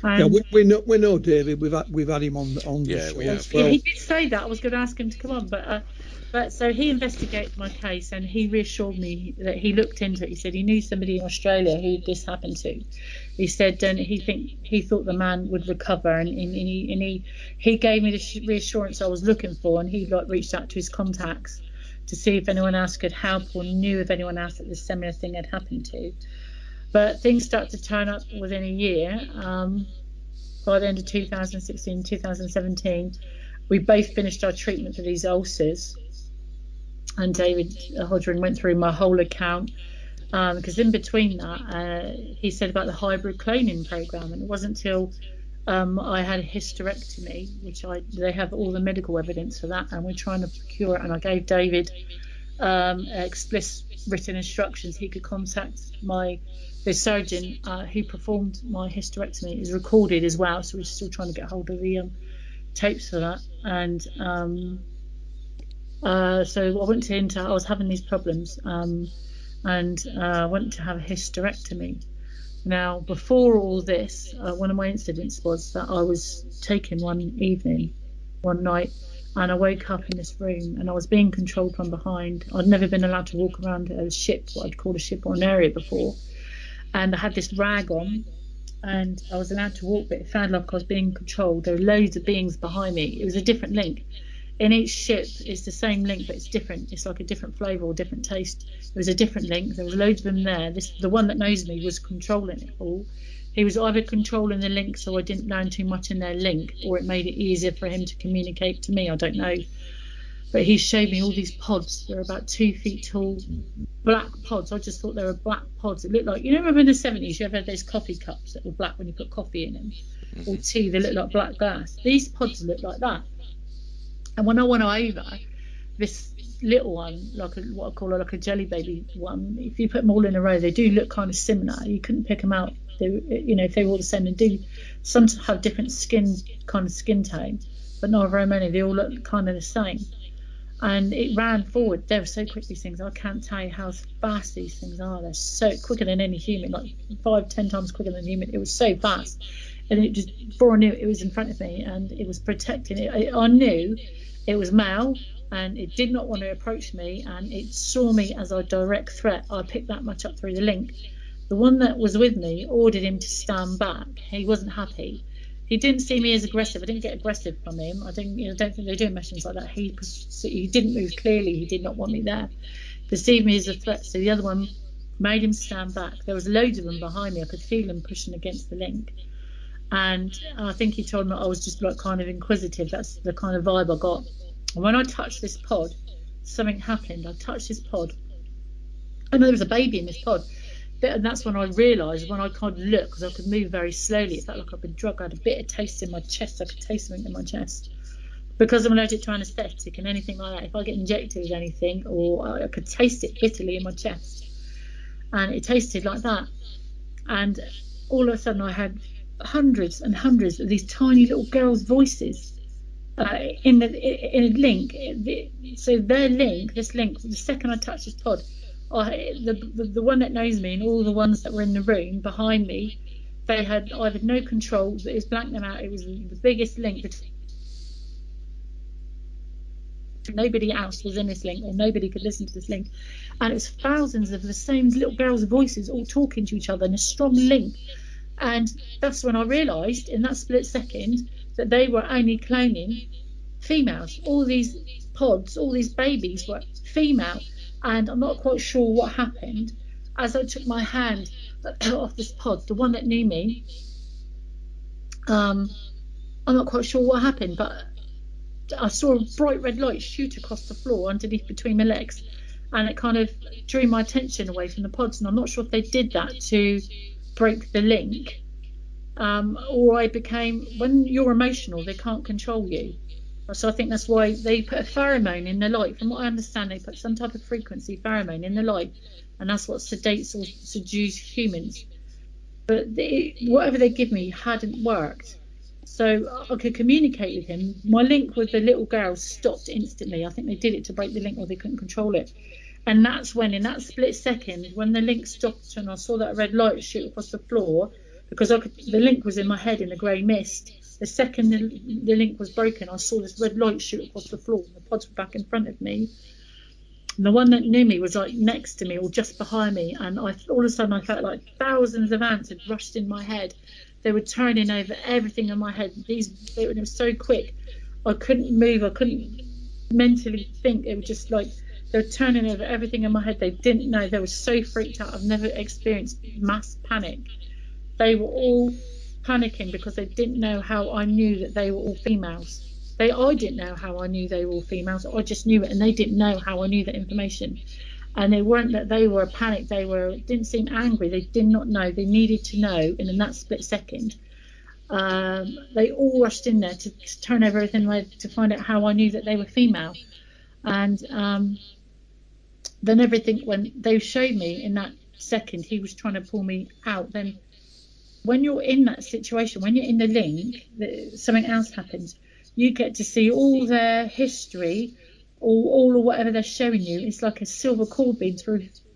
Speaker 3: Yeah, we know David. We've had him on the show.
Speaker 2: We have.
Speaker 4: Yeah, he did say that. I was going to ask him to come on, but so he investigated my case, and he reassured me that he looked into it. He said he knew somebody in Australia who this happened to. He said he thought the man would recover, and he gave me the reassurance I was looking for, and he reached out to his contacts to see if anyone else could help or knew if anyone else that this similar thing had happened to. But things started to turn up within a year. By the end of 2016, 2017, we both finished our treatment for these ulcers. And David Hodrin went through my whole account. Because in between that, he said about the hybrid cloning program. And it wasn't until I had a hysterectomy, which they have all the medical evidence for that. And we're trying to procure it. And I gave David explicit written instructions. He could contact the surgeon who performed my hysterectomy. Is recorded as well, so we're still trying to get hold of the tapes for that. And so I went to I was having these problems, and I went to have a hysterectomy. Now, before all this, one of my incidents was that I was taken one night, and I woke up in this room, and I was being controlled from behind. I'd never been allowed to walk around a ship, what I'd call a ship or an area before. And I had this rag on, and I was allowed to walk, but it found like I was being controlled. There were loads of beings behind me. It was a different link. In each ship, it's the same link, but it's different. It's like a different flavour or different taste. It was a different link. There was loads of them there. The one that knows me was controlling it all. He was either controlling the link so I didn't learn too much in their link, or it made it easier for him to communicate to me. I don't know. But he showed me all these pods. They're about 2 feet tall, black pods. I just thought they were black pods. It looked like, remember in the 70s, you ever had those coffee cups that were black when you put coffee in them? Or tea, they look like black glass. These pods look like that. And when I went over, this little one, what I call like a jelly baby one, if you put them all in a row, they do look kind of similar. You couldn't pick them out. If they were all the same, and do some have different skin tone, but not very many. They all look kind of the same. And it ran forward. They were so quick, these things. I can't tell you how fast these things are. They're so quicker than any human, like 5-10 times quicker than a human. It was so fast. And it just, before I knew it was in front of me, and it was protecting it. I knew it was male, and it did not want to approach me, and it saw me as a direct threat. I picked that much up through the link. The one that was with me ordered him to stand back. He wasn't happy. He didn't see me as aggressive. I didn't get aggressive from him. I don't think they do missions like that. He didn't move clearly. He did not want me there. perceived me as a threat. So the other one made him stand back. There was loads of them behind me. I could feel them pushing against the link. And I think he told me I was just like kind of inquisitive. That's the kind of vibe I got. And when I touched this pod, something happened. I touched this pod. And there was a baby in this pod. And that's when I realised, when I kind of looked, because I could move very slowly, it felt like I'd been drugged. I had a bit of taste in my chest. I could taste something in my chest. Because I'm allergic to anaesthetic and anything like that, if I get injected with anything, or I could taste it bitterly in my chest. And it tasted like that. And all of a sudden I had hundreds and hundreds of these tiny little girls' voices in a link. So their link, this link, the second I touched this pod, the one that knows me and all the ones that were in the room behind me, I had no control. It was blanked them out. It was the biggest link between. Nobody else was in this link, or nobody could listen to this link, and it was thousands of the same little girls' voices all talking to each other in a strong link. And that's when I realised, in that split second, that they were only cloning females. All these pods, all these babies were female, and I'm not quite sure what happened. As I took my hand off this pod, the one that knew me, I'm not quite sure what happened, but I saw a bright red light shoot across the floor underneath between my legs, and it kind of drew my attention away from the pods. And I'm not sure if they did that to break the link, or I became, when you're emotional, they can't control you. So I think that's why they put a pheromone in the light. From what I understand, they put some type of frequency pheromone in the light, and that's what sedates or seduces humans. But whatever they give me hadn't worked. So I could communicate with him. My link with the little girl stopped instantly. I think they did it to break the link, or they couldn't control it. And that's when, in that split second, when the link stopped and I saw that red light shoot across the floor, because the link was in my head in the grey mist. The second the link was broken, I saw this red light shoot across the floor, and the pods were back in front of me. And the one that knew me was like next to me or just behind me, and all of a sudden I felt like thousands of ants had rushed in my head. They were turning over everything in my head. It was so quick. I couldn't move. I couldn't mentally think. It was just like they were turning over everything in my head. They didn't know. They were so freaked out. I've never experienced mass panic. They were all panicking because they didn't know how I knew that they were all females. I didn't know how I knew they were all females. I just knew it, and they didn't know how I knew that information. And they weren't that they were panicked. They didn't seem angry. They did not know. They needed to know. And in that split second, they all rushed in there to turn over everything to find out how I knew that they were female. And then everything, when they showed me in that second, he was trying to pull me out. Then when you're in that situation, when you're in the link, something else happens. You get to see all their history, all or whatever they're showing you. It's like a silver cord being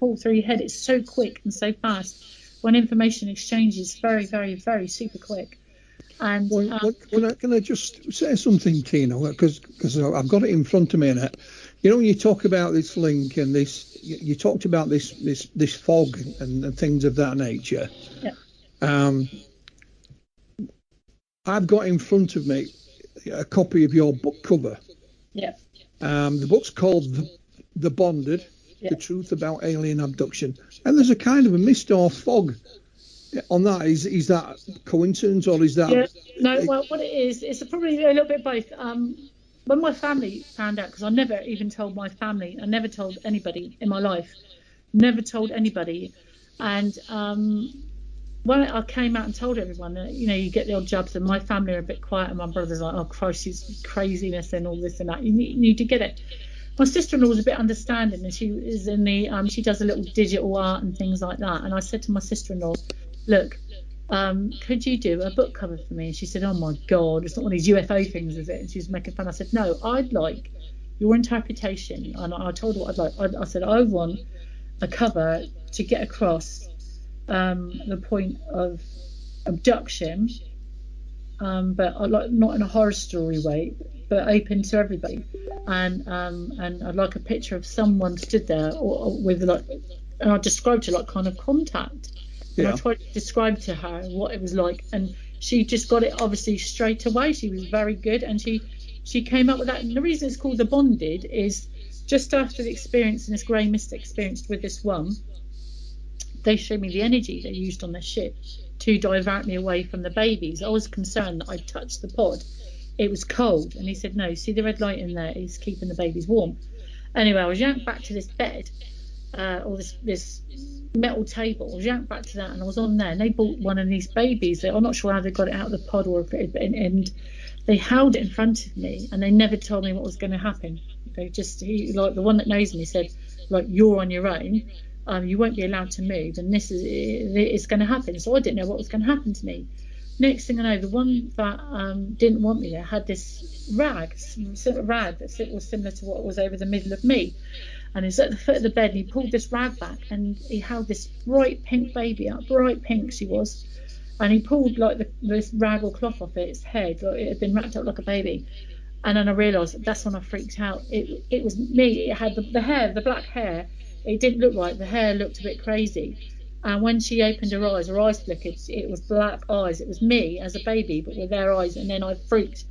Speaker 4: pulled through your head. It's so quick and so fast. When information exchange is very, very, very super quick. And
Speaker 3: can I just say something, Tina? Because I've got it in front of me, and when you talk about this link and this, you talked about this fog and things of that nature.
Speaker 4: Yeah.
Speaker 3: I've got in front of me a copy of your book cover.
Speaker 4: Yeah.
Speaker 3: The book's called The Bonded,
Speaker 4: yeah.
Speaker 3: The Truth About Alien Abduction. And there's a kind of a mist or fog on that. Is that coincidence, or is that...
Speaker 4: Yeah. No, well, what it is, it's probably a little bit both. When my family found out, because I never even told my family, I never told anybody in my life, never told anybody. And when I came out and told everyone that, you get the odd jabs, and my family are a bit quiet, and my brother's like, oh Christ, it's craziness and all this and that. You need to get it. My sister-in-law was a bit understanding, and she is in the she does a little digital art and things like that. And I said to my sister-in-law, look, could you do a book cover for me? And she said, oh my God, it's not one of these UFO things, is it? And she was making fun. I said, no, I'd like your interpretation. And I told her what I'd like. I said, I want a cover to get across the point of abduction, but I like not in a horror story way, but open to everybody. And I'd like a picture of someone stood there or with and I described to kind of contact. Yeah. And I tried to describe to her what it was like, and she just got it obviously straight away. She was very good, and she came up with that. And the reason it's called The Bonded is just after the experience and this grey mist experience with this one, they showed me the energy they used on their ship to divert me away from the babies. I was concerned that I'd touched the pod. It was cold, and he said, no, see the red light in there is keeping the babies warm. Anyway, I was yanked back to this bed, or this metal table. I was yanked back to that, and I was on there, and they brought one of these babies. I'm not sure how they got it out of the pod, or if it, and they held it in front of me, and they never told me what was going to happen. They just, like the one that knows me said, like, you're on your own, you won't be allowed to move, and it's going to happen. So I didn't know what was going to happen to me. Next thing I know, the one that didn't want me there had this rag that was similar to what was over the middle of me, and he's at the foot of the bed, and he pulled this rag back, and he held this bright pink baby up, bright pink she was, and he pulled like this rag or cloth off its head, like it had been wrapped up like a baby. And then I realised that's when I freaked out. It was me. It had the hair, the black hair. It didn't look right. The hair looked a bit crazy. And when she opened her eyes flickered. It was black eyes. It was me as a baby, but with their eyes. And then I freaked.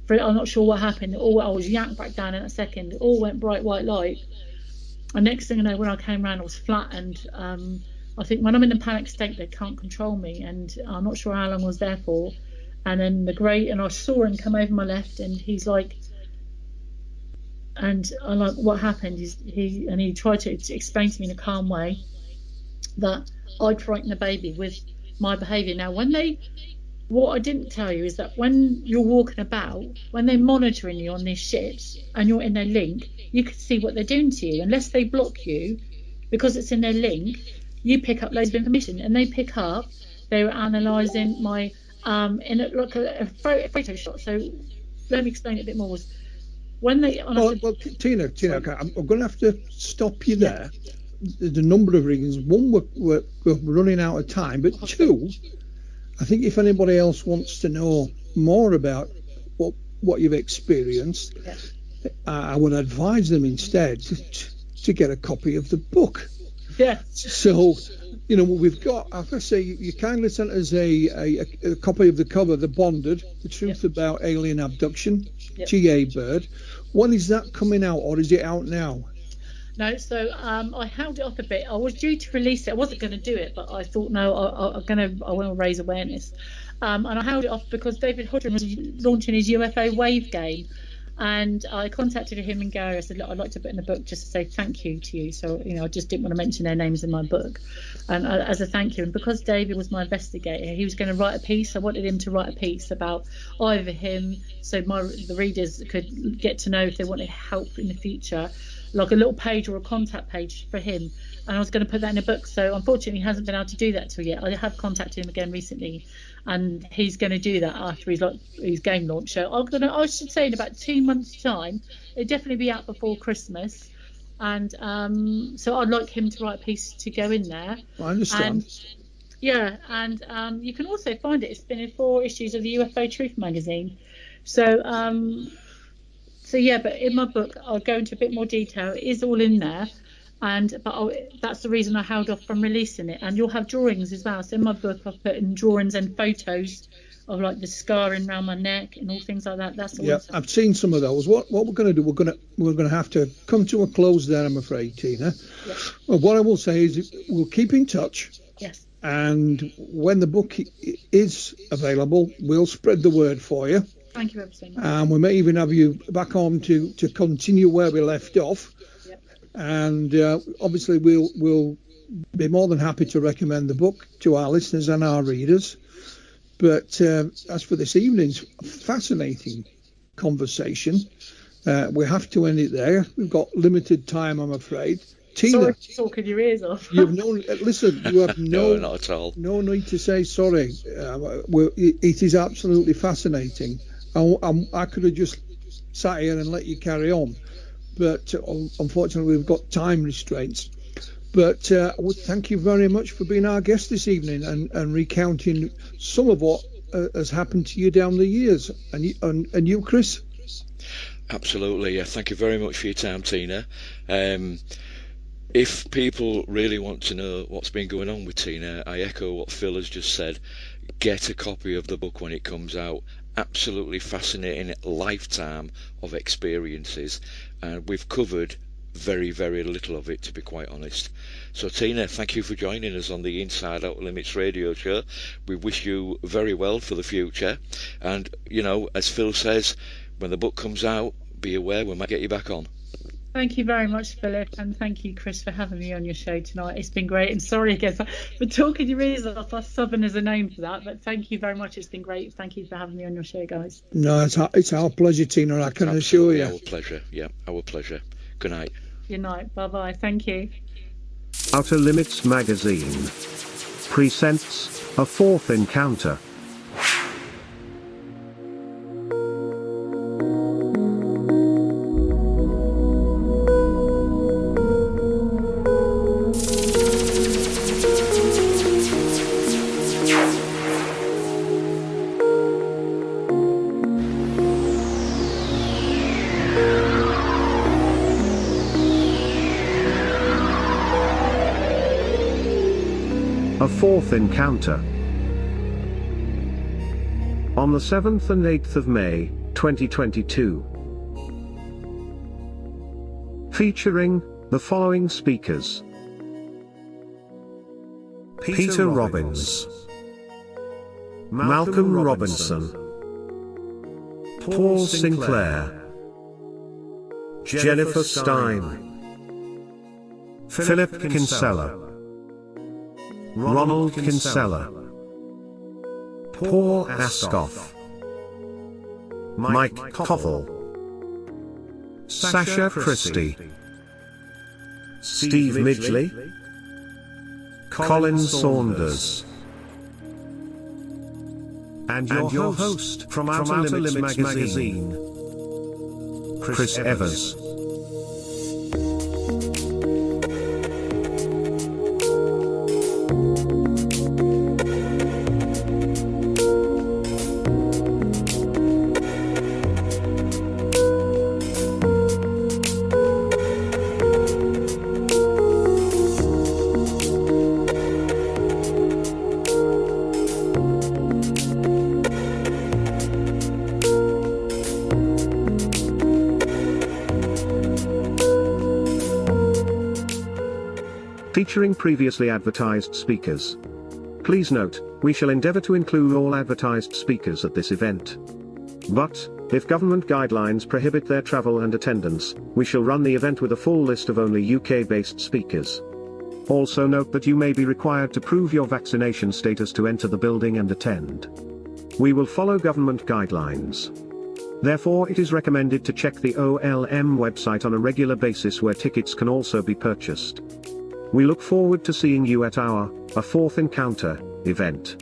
Speaker 4: I'm not sure what happened. I was yanked back down in a second. It all went bright white light. And next thing I know, when I came around, I was flattened. I think when I'm in a panic state, they can't control me. And I'm not sure how long I was there for. And then and I saw him come over my left, and he's like, and I'm like, what happened? He tried to explain to me in a calm way that I'd frightened the baby with my behaviour. Now, what I didn't tell you is that when you're walking about, when they're monitoring you on these ships and you're in their link, you can see what they're doing to you. Unless they block you, because it's in their link, you pick up loads of information, and they were analysing my in a photo shot. So let me explain it a bit more. Was when they
Speaker 3: Tina, I'm going to have to stop you there. There's a number of reasons. One, we're running out of time, but two, I think if anybody else wants to know more about what you've experienced, I would advise them instead to get a copy of the book.
Speaker 4: Yeah.
Speaker 3: So, we've got, I have to say, you kindly sent us a copy of the cover, The Bonded, The Truth About Alien Abduction, G.A. Bird. When is that coming out, or is it out now?
Speaker 4: No, so I held it off a bit. I was due to release it. I wasn't going to do it, but I thought, no, I want to raise awareness. And I held it off because David Hodgson was launching his UFO wave game. And I contacted him and Gary. I said, look, I'd like to put in the book just to say thank you to you. So, I just didn't want to mention their names in my book. And as a thank you. And because David was my investigator, he was going to write a piece. I wanted him to write a piece about either him, so the readers could get to know if they wanted help in the future, like a little page or a contact page for him. And I was going to put that in a book. So unfortunately, he hasn't been able to do that till yet. I have contacted him again recently, and he's going to do that after his game launch. So I should say in about 2 months' time, it'll definitely be out before Christmas. And so I'd like him to write a piece to go in there.
Speaker 3: I understand.
Speaker 4: And you can also find it. It's been in 4 issues of the UFO Truth magazine. So but in my book, I'll go into a bit more detail. It is all in there. That's the reason I held off from releasing it. And you'll have drawings as well. So in my book, I've put in drawings and photos of like the scarring around my neck and all things like that. That's all.
Speaker 3: Yeah, I've seen some of those. What we're going to do, we're going to have to come to a close there, I'm afraid, Tina.
Speaker 4: Yes.
Speaker 3: Well, what I will say is we'll keep in touch.
Speaker 4: Yes.
Speaker 3: And when the book is available, we'll spread the word for you.
Speaker 4: Thank you ever so much.
Speaker 3: And we may even have you back on to continue where we left off. And obviously we'll be more than happy to recommend the book to our listeners and our readers. But as for this evening's fascinating conversation, we have to end it there. We've got limited time, I'm afraid. Tina,
Speaker 4: sorry for talking your ears off.
Speaker 3: You have
Speaker 2: no, not at all.
Speaker 3: No need to say sorry. It is absolutely fascinating. I could have just sat here and let you carry on. But unfortunately, we've got time restraints. But I would thank you very much for being our guest this evening and recounting some of what has happened to you down the years. And you, Chris?
Speaker 2: Absolutely, yeah. Thank you very much for your time, Tina. If people really want to know what's been going on with Tina, I echo what Phil has just said. Get a copy of the book when it comes out. absolutely fascinating lifetime of experiences, and we've covered very, very little of it, to be quite honest. So Tina, thank you for joining us on the Inside Outer Limits radio show. We wish you very well for the future, and you know, as Phil says, when the book comes out, be aware we might get you back on.
Speaker 4: Thank you very much, Philip, and thank you, Chris, for having me on your show tonight. It's been great, and sorry again for talking your ears off. That's Southern as a name for that, but thank you very much. It's been great. Thank you for having me on your show, guys.
Speaker 3: No, it's our pleasure, Tina. I can assure you.
Speaker 2: Our pleasure. Yeah, our pleasure. Good night.
Speaker 4: Good night. Bye-bye. Thank you.
Speaker 1: Outer Limits magazine presents A Fourth Encounter. A Fourth Encounter. On the 7th and 8th of May, 2022. Featuring the following speakers: Peter Robbins, Malcolm Robinson, Paul Sinclair, Jennifer Stein, Philip Kinsella, Ronald Kinsella, Paul Askoff, Mike Koffel, Sasha Christie, Steve Midgley, Colin Saunders, and your host from Outer Limits magazine, Chris Evers. Featuring previously advertised speakers. Please note, we shall endeavour to include all advertised speakers at this event. But, if government guidelines prohibit their travel and attendance, we shall run the event with a full list of only UK-based speakers. Also note that you may be required to prove your vaccination status to enter the building and attend. We will follow government guidelines. Therefore, it is recommended to check the OLM website on a regular basis, where tickets can also be purchased. We look forward to seeing you at our A Fourth Encounter event.